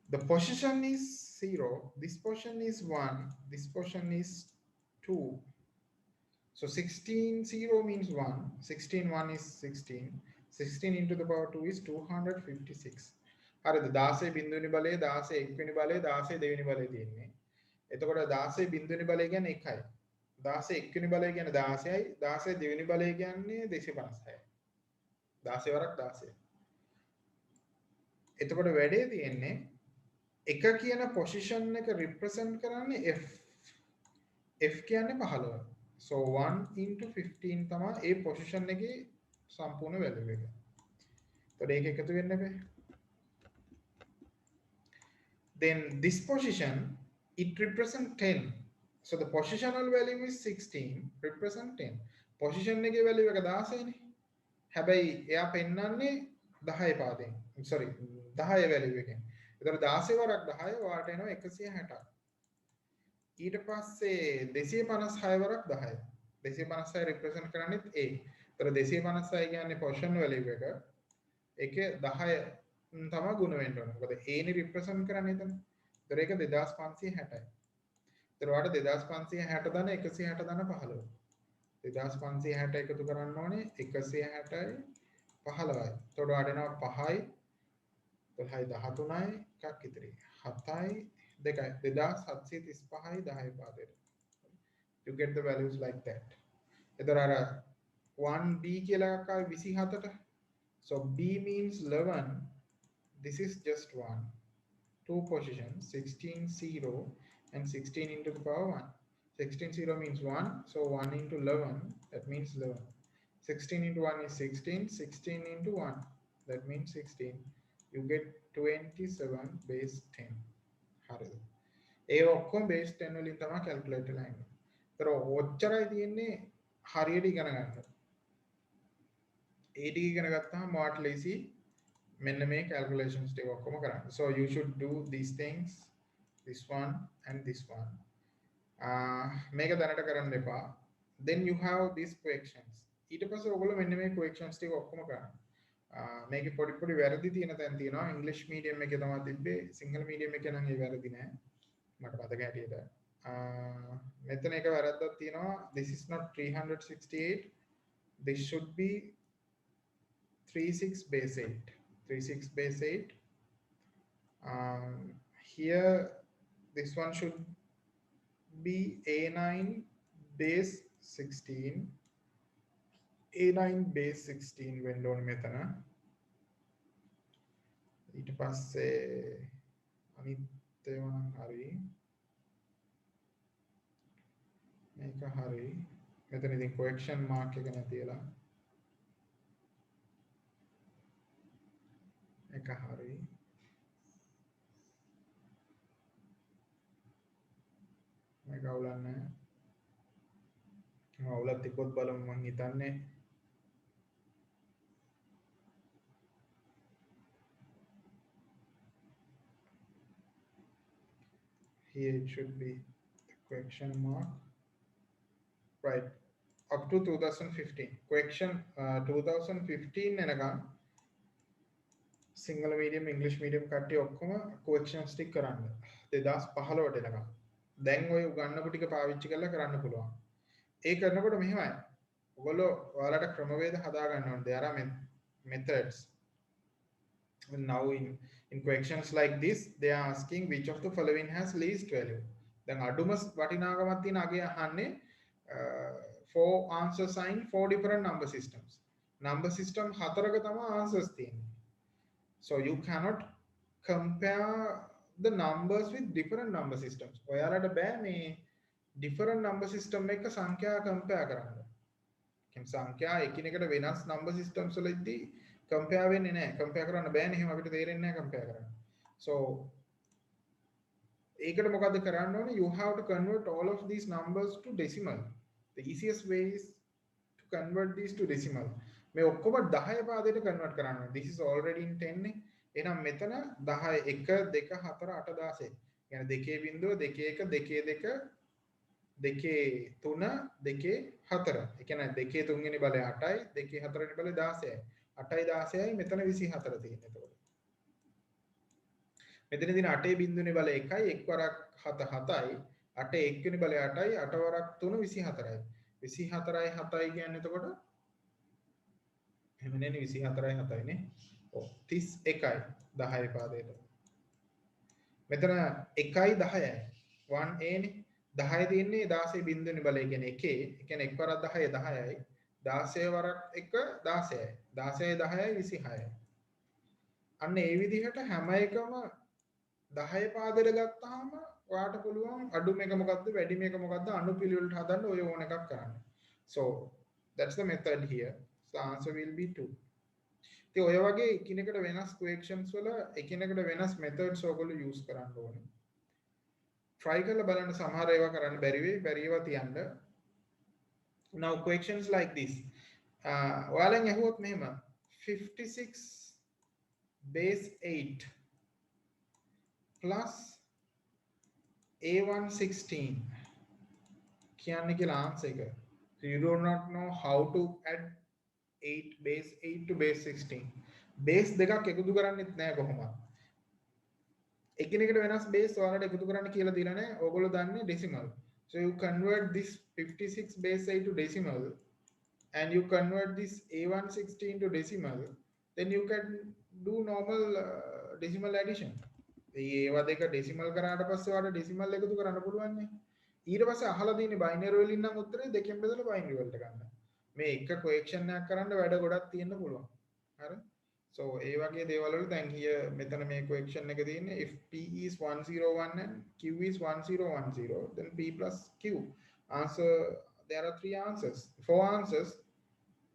The position is 0. This position is 1. This position is 2. So 16 0 means 1. 16 1 is 16. 16 into the power 2 is 256. හරිද 16 බිඳුවෙනි බලය 16 එක්වෙනි බලය 16 දෙවෙනි බලය තියෙන්නේ. එතකොට 16 බිඳුවෙනි බලය කියන්නේ 1යි. 16 එක්වෙනි බලය කියන්නේ 16යි. 16 දෙවෙනි බලය කියන්නේ 256යි. 16 වරක් 16. එතකොට වැඩේ තියෙන්නේ එක කියන පොසිෂන් එක රිප්‍රසන්ට් කරන්නේ F. F කියන්නේ 15. So 1 into 15 තමයි ඒ පොසිෂන් එකේ සම්පූර්ණ වැලියු එක. එතකොට ඒක එකතු වෙන්න බෑ. Then this position it represent 10. So the positional value is 16 represent 10. Position එකේ value එක 16 නේ. හැබැයි එයා පෙන්නන්නේ 10 පාදයෙන්. sorry 10 value එකෙන්. එතකොට 16 වරක් 10 වාට එනවා 160ක්. ඊට පස්සේ 256 වරක් 10. 256 represent කරන්නේ A. ඒතර 256 කියන්නේ position value එක. ඒකේ 10 තමයි ගුණ වෙන්න ඕනේ. මොකද A නේ represent කරන්නේ එතන. ඒතර ඒක 2560යි. ඒතර වාට 2560 ධන 160 ධන 15. 2560 එකතු කරන්න ඕනේ 160යි 15යි. ඒතකොට වාට එනවා 5යි 13යි 13යි එකක් ඉතිරි. 7යි 2යි 2735යි 10 පාදයට. You get the values like that. එතකොට අර 1B කියලා එකක් ආවේ 27ට. So B means 11. This is just 1. 2 positions 16 0 and 16 into the power 1. 16 0 means 1. So 1 into 11 that means 11. 16 into 1 is 16. 16 into 1 that means 16. You get 27 base 10. හරිද? ඒ ඔක්කොම base 10 වලින් තමයි calculate වෙලා ඉන්නේ. ඒතර ඔච්චරයි තියෙන්නේ හරියට ඉගෙන ගන්න. ඒ ටික ඉගෙන ගත්තාම මොකට ලේසි මෙන්න මේ calculations ටික ඔක්කොම කරන්න. So you should do these things, this one and this one. මේක දැනට කරන්න එපා. Then you have these questions. ඊට පස්සේ ඔයගොල්ලෝ මෙන්න මේ questions ටික ඔක්කොම කරන්න. මේකේ පොඩි පොඩි වැරදි තියෙන තැන් තියෙනවා. English medium එකේ තමයි තිබ්බේ. සිංහල medium එකේ නම් ඒ වැරදි නෑ. මට මතක හැටියට. මෙතන එක වැරද්දක් තියෙනවා. This is not 368. This should be 36 base 8. 36 base 8. Here this one should be A9 base 16. A9 base 16 වෙන්න ඕනේ මෙතන. ඊට පස්සේ අනිත් ඒවා නම් හරි මේක හරි මෙතන ඉතින් correction mark එක නැතිලා මේක හරි මේක අවුලන්නේ අවුලක් තිබ්බොත් බලමු මං හිතන්නේ here it should be the correction mark right up to 2015 correction 2015 එනකම් සිංහල මීඩියම් ඉංග්‍රීසි මීඩියම් කට්ටිය ඔක්කොම corrections ටික කරන්න 2015ට එනකම් දැන් ඔය උගන්නපු ටික පාවිච්චි කරලා කරන්න පුළුවන් ඒ කරනකොට මෙහෙමයි ඔයගොල්ලෝ ඔයාලට ක්‍රමවේද හදා ගන්න ඕනේ there are methods now in questions like this they are asking which of the following has least value දැන් අඩුම වටිනාකමක් තියෙන අගේ අහන්නේ four answer sign four different number system හතරක තමයි answers තියෙන්නේ so you cannot compare the numbers with different number systems ඔයාලට බෑ මේ different number system එක සංඛ්‍යා compare කරන්න කියන්නේ සංඛ්‍යා එකිනෙකට වෙනස් number systems වලදී compare වෙන්නේ නැහැ compare කරන්න බෑනේ එහෙම අපිට තේරෙන්නේ නැහැ compare කරන්න so ඒකට මොකද්ද කරන්න ඕනේ you have to convert all of these numbers to decimal the easiest way is to convert these to decimal මේ ඔක්කොම 10 පාදයට convert කරන්න ඕනේ this is already in 10 නේ එහෙනම් මෙතන 10 1 2 4 8 16 يعني 2.2 2 1 2 2 3 2 4 ඒ කියන්නේ 2 3 වෙනි බලය 8යි 2 4 වෙනි බලය 16යි 8යි 16යි මෙතන 24 තියෙන්නේ එතකොට මෙතන දින 8 බිඳුනේ බලය 1යි 1 වරක් 7 7යි 8 1 වෙනි බලය 8යි 8 වරක් 3 24යි 24යි 7යි කියන්නේ එතකොට එහෙම නෙන්නේ 24යි 7යි නේ ඔව් 31යි 10 පාදයට මෙතන 1යි 10යි 1a නේ 10 තියෙන්නේ 16 බිඳුනේ බලය කියන්නේ 1 ඒ කියන්නේ 1 වරක් 10 10යි 16 වරක් 1 16යි 16 10යි 26යි අන්න ඒ විදිහට හැම එකම 10 පාදයට ගත්තාම ඔයාට පුළුවන් අඩුම එක මොකද්ද වැඩිම එක මොකද්ද අනුපිළිවෙලට හදන්න ඔය ඕන එකක් කරන්න so that's the method here so the answer will be 2 ඉතින් ඔය වගේ එකිනෙකට වෙනස් questions වල එකිනෙකට වෙනස් methods ඔයගොල්ලෝ use කරන්න ඕනේ try කරලා බලන්න සමහර ඒවා කරන්න බැරි ඒවා තියන්න now questions like this ඔයාලෙන් අහුවොත් මෙහෙම 56 base 8 plus a116 කියන්නේ කියලා answer එක so you do not know how to add 8 base 8 to base 16 base දෙකක් එකතු කරන්නෙත් නෑ කොහොමද එකිනෙකට වෙනස් base ඔයාලට එකතු කරන්න කියලා දීලා නෑ ඕගොල්ලෝ දන්නේ decimal so you convert this 56 base 8 to decimal and you convert this a116 to decimal then you can do normal decimal addition ඒවා දෙක decimal කරාට පස්සේ ඔයාලට decimal එකතු කරන්න පුළුවන් නේ ඊට පස්සේ අහලා තියෙන්නේ binary වලින් නම් උත්තරේ දෙකෙන් බෙදලා binary වලට ගන්න මේ එක question එකක් කරන්න වැඩ ගොඩක් තියෙන්න පුළුවන් හරි so ඒ වගේ දේවල් වල දැන් here මෙතන මේ question එක තියෙන්නේ if p is 101 and q is 1010 then p plus q answer there are four answers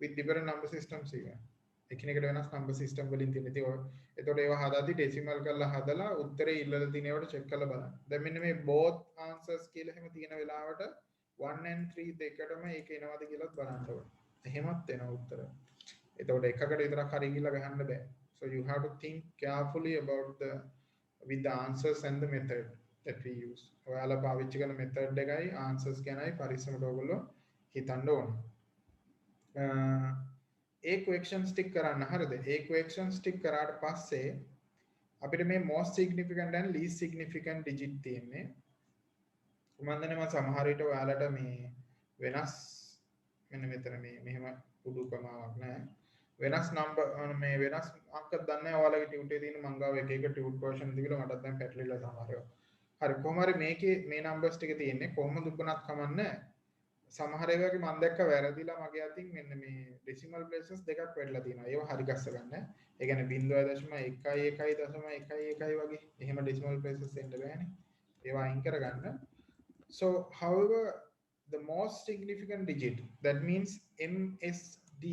with different number systems here එකිනෙකට වෙනස් number system වලින් තියෙන ඉතින් ඔය එතකොට ඒවා හදාදී decimal කරලා හදලා උත්තරේ ඉල්ලලා තියෙන ඒවට check කරලා බලන්න. දැන් මෙන්න මේ both answers කියලා එහෙම තියෙන වෙලාවට 1 and 3 දෙකටම ඒක එනවද කියලාත් බලන්න ඕනේ. එහෙමත් එනවා උත්තර. එතකොට එකකට විතරක් හරි කියලා ගහන්න බෑ. So you have to think carefully about with the answers and the method that we use. ඔයාලා පාවිච්චි කරන method එකයි answers ගැනයි පරිස්සමට ඔයගොල්ලෝ හිතන්න ඕනේ. ඒ question stick කරන්න හරිද ඒ question stick කරාට පස්සේ අපිට මේ most significant and least significant digit තියෙන්නේ මම දන්නේ මම සමහර විට ඔයාලට මේ වෙනස් මෙන්න මෙතන මේ මෙහෙම පුදු ප්‍රමාණයක් නැහැ වෙනස් number මේ වෙනස් අංක දන්නේ නැහැ ඔයාලගේ ටියුටේ තියෙන මං ගාව එක එක ටියුට් version තිබිලා මටත් දැන් පැටලිලා සමහර ඒවා හරි කොහොම හරි මේකේ මේ numbers ටික තියෙන්නේ කොහොමද දුන්නත් කමන්නේ සමහර ඒවාගේ මම දැක්ක වැරදිලා මගේ අතින් මෙන්න මේ ඩෙසිමල් ප්ලේසස් දෙකක් වෙట్లా තියෙනවා. ඒවා හරි ගස්ස ගන්න. ඒ කියන්නේ 0.11.11 වගේ එහෙම ඩෙසිමල් ප්ලේසස් එන්න බෑනේ. ඒවා අයින් කරගන්න. So however the most significant digit, that means MSD,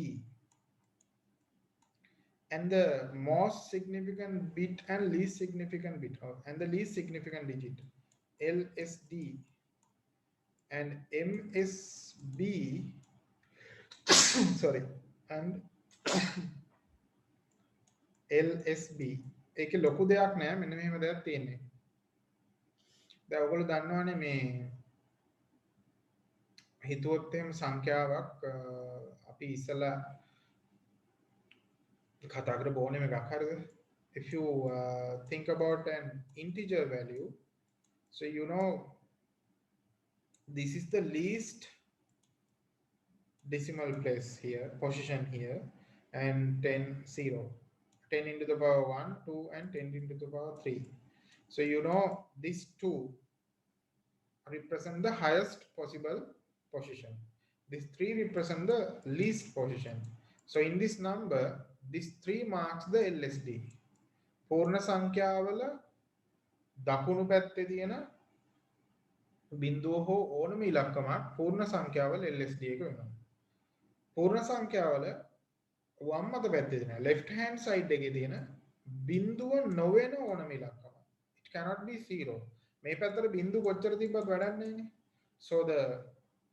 and the most significant bit and least significant bit, and the least significant digit LSD and MSB sorry and LSB ඒකේ ලොකු දෙයක් නෑ මෙන්න මෙහෙම දෙයක් තියෙන්නේ. දැන් ඔයගොල්ලෝ දන්නවනේ මේ හිතුවොත් එහෙම සංඛ්‍යාවක් අපි ඉස්සලා කතා කරපු ඕනෙම එකක් හරිද? If you think about an integer value, so you know this is the least decimal place here, position here, and 10 0, 10 into the power 1, 2, and 10 into the power 3. So you know these two represent the highest possible position. These three represent the least position. So in this number, these three marks the LSD. පූර්ණ සංඛ්‍යාවල දකුණු පැත්තේ තියෙන බිඳුව හෝ ඕනම ඉලක්කමක් පූර්ණ සංඛ්‍යාවල LSD එක වෙනවා. පූර්ණ සංඛ්‍යාවල වම් අත පැත්තේ තියෙන left hand side එකේ තියෙන බිඳුව නොවන ඕනම ඉලක්කමක්. It cannot be 0. මේ පැත්තට බිඳු කොච්චර තිබ්බත් වැඩක් නැහැ. So the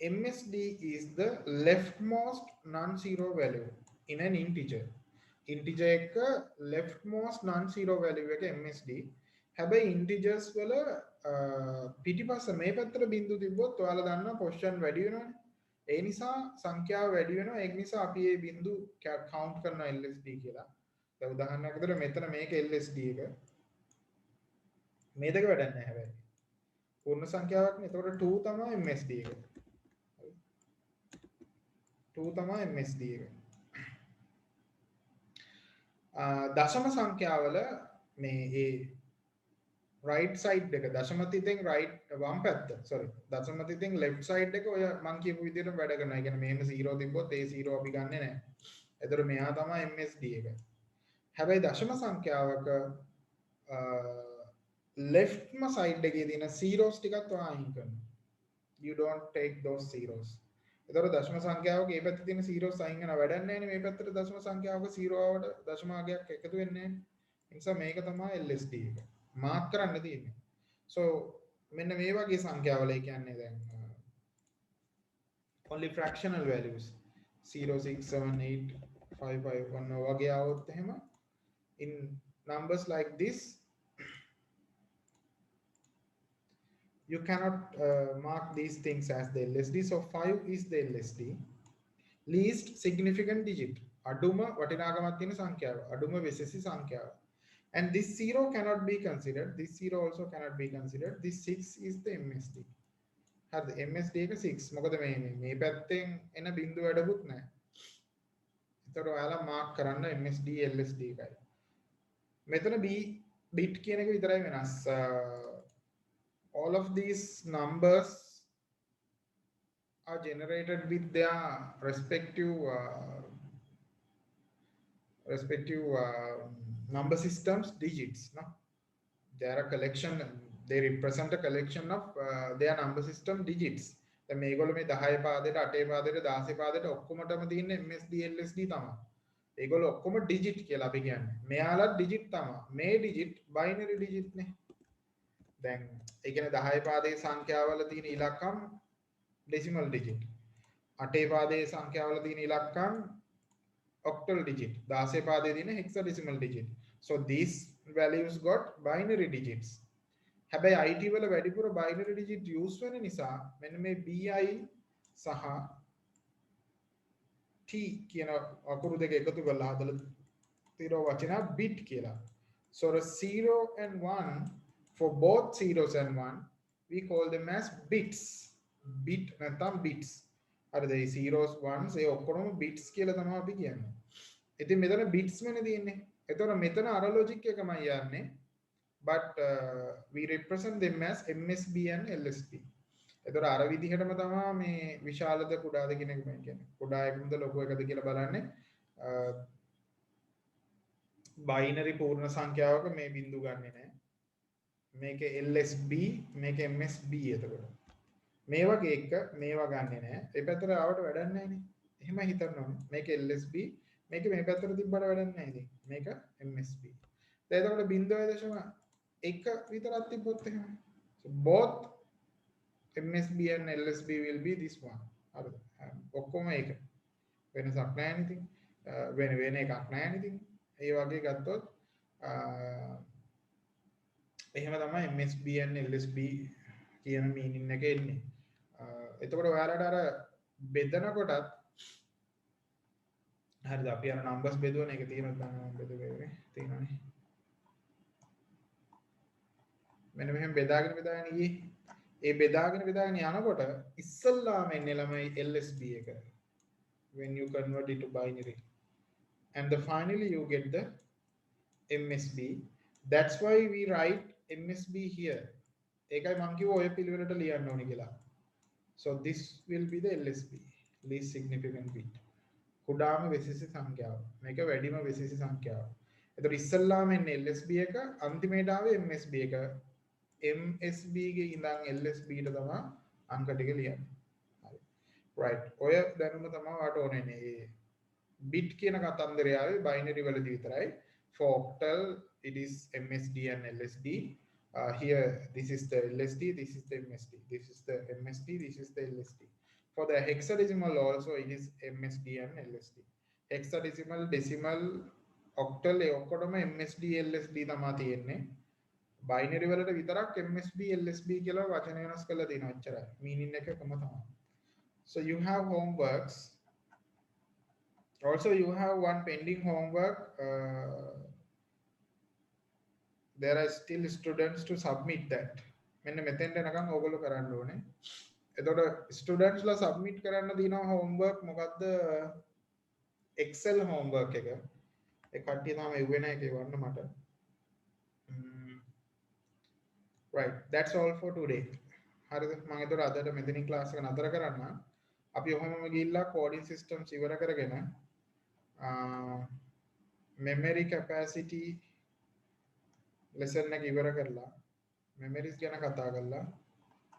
MSD is the leftmost non-zero value in an integer. Integer එක leftmost non-zero value එක MSD. හැබැයි integers වල පිටිපස්ස මේ පැත්තට බිඳු තිබ්බොත් ඔයාලා දන්නවා position වැඩි වෙනවනේ. ඒ නිසා සංඛ්‍යාව වැඩි වෙනවා. ඒක නිසා අපි මේ බිඳු count කරනවා LSD කියලා. දැන් උදාහරණයක් විදිහට මෙතන මේක LSD එක. මේ දෙක වැඩක් නැහැ හැබැයි. පූර්ණ සංඛ්‍යාවක් නේ. එතකොට 2 තමයි MSD එක. 2 තමයි MSD එක. දශම සංඛ්‍යාවල මේ ඒ right side එක දශම තිතෙන් right වම් පැත්ත sorry දශම තිතෙන් left side එක ඔය මම කියපු විදිහටම වැඩ කරනවා. ඒ කියන්නේ මෙහෙම 0 තිබ්බොත් ඒ 0 අපි ගන්නෙ නැහැ. එතකොට මෙහා තමයි MSD එක. හැබැයි දශම සංඛ්‍යාවක leftම side එකේ තියෙන zeros ටිකත් ඔයා අයින් කරනවා. You don't take those zeros. එතකොට දශම සංඛ්‍යාවක මේ පැත්තේ තියෙන zeros අයින් කරන වැඩක් නැහැ නේ. මේ පැත්තට දශම සංඛ්‍යාවක 0 ආවට දශම භාගයක් එකතු වෙන්නේ නැහැ. ඒ නිසා මේක තමයි LSD එක. මාක් කරන්න තියෙන්නේ. So මෙන්න මේ වගේ සංඛ්‍යාවල ඒ කියන්නේ දැන් only fractional values 0 6 7 8 5 5 1 වගේ આવොත් එහෙම in numbers like this you cannot mark these things as the LSD. So 5 is the LSD. Least significant digit. අඩුම වටිනාකමක් තියෙන සංඛ්‍යාව. අඩුම වෙසෙසි සංඛ්‍යාව. And this 0 cannot be considered. This 0 also cannot be considered. This 6 is the MSD. හරිද? MSD එක 6. මොකද මේ පැත්තෙන් එන බිඳුව වැඩකුත් නැහැ. ඒතර ඔයාලා මාක් කරන්න MSD LSD එකයි. මෙතන B bit කියන එක විතරයි වෙනස්. All of these numbers are generated with their respective number systems digits. No, they are a collection. They represent a collection of their number system digits. දැන් මේගොල්ලෝ මේ 10 පාදයට 8 පාදයට 16 පාදයට ඔක්කොමටම තියෙන MSD LSD තමයි. ඒගොල්ලෝ ඔක්කොම digit කියලා අපි කියන්නේ. මෙයාලා digit තමයි. මේ digit binary digit නේ. දැන් ඒ කියන්නේ 10 පාදයේ සංඛ්‍යාවල තියෙන ඉලක්කම් decimal digit. 8 පාදයේ සංඛ්‍යාවල තියෙන ඉලක්කම් octal digit. 16 පාදයේ තියෙන hexadecimal digit. So these values got binary digits. හැබැයි IT වල වැඩිපුර binary digit use වෙන නිසා මෙන්න මේ BI සහ T කියන අකුරු දෙක එකතු කරලා හදලා තියෙන වචන bit කියලා. So the 0 and 1 for both zeros and 1 we call them as bits. Bit නැත්නම් bits. හරිද? ඒ zeros ones ඒ ඔක්කොම bits කියලා තමයි අපි කියන්නේ. ඉතින් මෙතන bits වෙන තියෙන්නේ. එතකොට මෙතන අර logic එකමයි යන්නේ. But we represent them as MSB and LSB. එතකොට අර විදිහටම තමයි මේ විශාලද කුඩාද කියන එක මම කියන්නේ. කුඩා එකමද ලොකු එකද කියලා බලන්නේ බයිනරි පූර්ණ සංඛ්‍යාවක මේ බිංදු ගන්නෙ නෑ. මේක LSB මේක MSB එතකොට. මේ වගේ එක මේවා ගන්නෙ නෑ. ඒ පැත්තට ආවට වැඩක් නෑනේ. එහෙම හිතන්න ඕනේ. මේක LSB මේක මේ පැත්තට තිබ්බට වැඩක් නෑ ඉතින්. මේක MSB. දැන් එතකොට 0.1 විතරක් තිබ්බොත් එහෙම. So both MSB and LSB will be this one. හරිද? ඔක්කොම ඒක. වෙනසක් නැහැ ඉතින්. වෙන එකක් නැහැ ඉතින්. ඒ වගේ ගත්තොත් එහෙම තමයි MSB and LSB කියන මීනින් එක එන්නේ. එතකොට ඔයාලට අර බෙදන කොටත් හරිද අපි අර නම්බර්ස් බෙදුවන එක තියෙනවද මම බෙදුවේ තියෙනවනේ. මෙන්න මෙහෙම බෙදාගෙන ගියේ. ඒ බෙදාගෙන යනකොට ඉස්සල්ලාම එන්නේ ළමයි LSB එක. When you convert it to binary. And finally you get the MSB. That's why we write MSB here. ඒකයි මම කිව්වා ඔය පිළිවෙලට ලියන්න ඕනේ කියලා. So this will be the LSB, least significant bit. කුඩාම වෙසිසි සංඛ්‍යාව. මේක වැඩිම වෙසිසි සංඛ්‍යාව. ඒතර ඉස්සල්ලාම එන්නේ LSB එක, අන්තිමේට ආවේ MSB එක. MSB ගේ ඉඳන් LSB ට තමයි අංක ටික ලියන්නේ. හරි. right. ඔය දැනුම තමයි වාට ඕනේ නේ. bit කියන කතන්දරය ආවේ binary වලදී විතරයි. For octal it is MSD and LSD. Here this is the LSD, this is the MSD, this is the MSD, this is the LSD. For the hexadecimal also it is MSD and LSD. Hexadecimal, decimal, octal ඒ ඔක්කොටම MSD LSD තමයි තියෙන්නේ. binary වලට විතරක් MSB LSB කියලා වචන වෙනස් කරලා තියෙනවා එච්චරයි. meaning එකකම තමයි. So you have homeworks. Also you have one pending homework. There are still students to submit that. මෙන්න මෙතෙන්ට එනකන් ඕගොල්ලෝ කරන්න ඕනේ. එතකොට students ලා submit කරන්න දිනවා homework මොකද්ද? Excel homework එක. ඒ කට්ටිය තමයි එව්වේ නැහැ ඒක වන්න මට. Right, that's all for today. හරිද? මම ඒතර අදට මෙතනින් class එක නතර කරන්න. අපි ඔහොමම ගිහිල්ලා coding systems ඉවර කරගෙන memory capacity lesson එක ඉවර කරලා memories ගැන කතා කරලා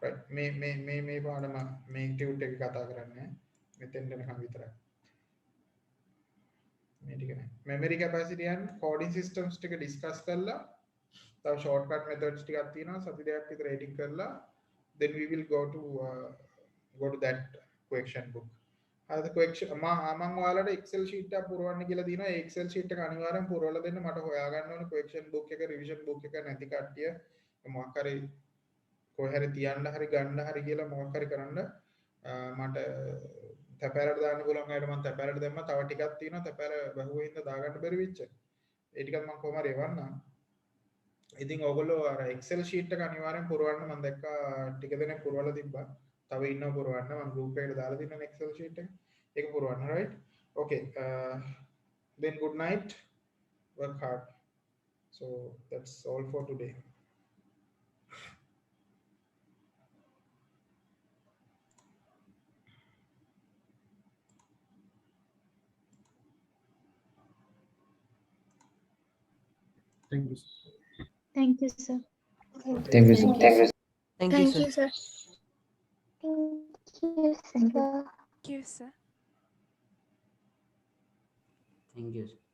right මේ පාඩම මේ ටියුට් එක කතා කරන්නේ මෙතෙන් යනකම් විතරයි. මේ ටික නෑ. memory capacity and coding systems ටික discuss කරලා තව shortcut methods ටිකක් තියෙනවා සති දෙකක් විතර edit කරලා then we will go to that question book. හරිද? question මම ඔයාලට excel sheet එකක් පුරවන්න කියලා දිනවා. ඒ excel sheet එක අනිවාර්යෙන් පුරවලා දෙන්න. මට හොයාගන්න ඕනේ question book එක revision book එක නැති කට්ටිය මොකක් හරි කොහේ හරි තියන්න හරි ගන්න හරි කියලා මොකක් හරි කරන්න මට තැපෑරට දාන්න පුළුවන් අයට මම තැපෑරට දැම්මා. තව ටිකක් තියෙනවා තැපෑර බහුවෙන් හින්දා දාගන්න බැරි වෙච්ච. ඒ ටිකත් මම කොහොම හරි එවන්නම්. ඉතින් ඔයගොල්ලෝ අර Excel sheet එක අනිවාර්යෙන් පුරවන්න. මම දැක්කා ටික දෙනෙක් පුරවලා තිබ්බා. තව ඉන්නව පුරවන්න. මම group එකට දාලා දෙන්න Excel sheet එක. ඒක පුරවන්න right? Okay. Then good night. Work hard. So that's all for today. Thank you. Thank you, sir. Thank you, sir. Thank you. Thank you, sir. Thank you, sir. Thank you, sir.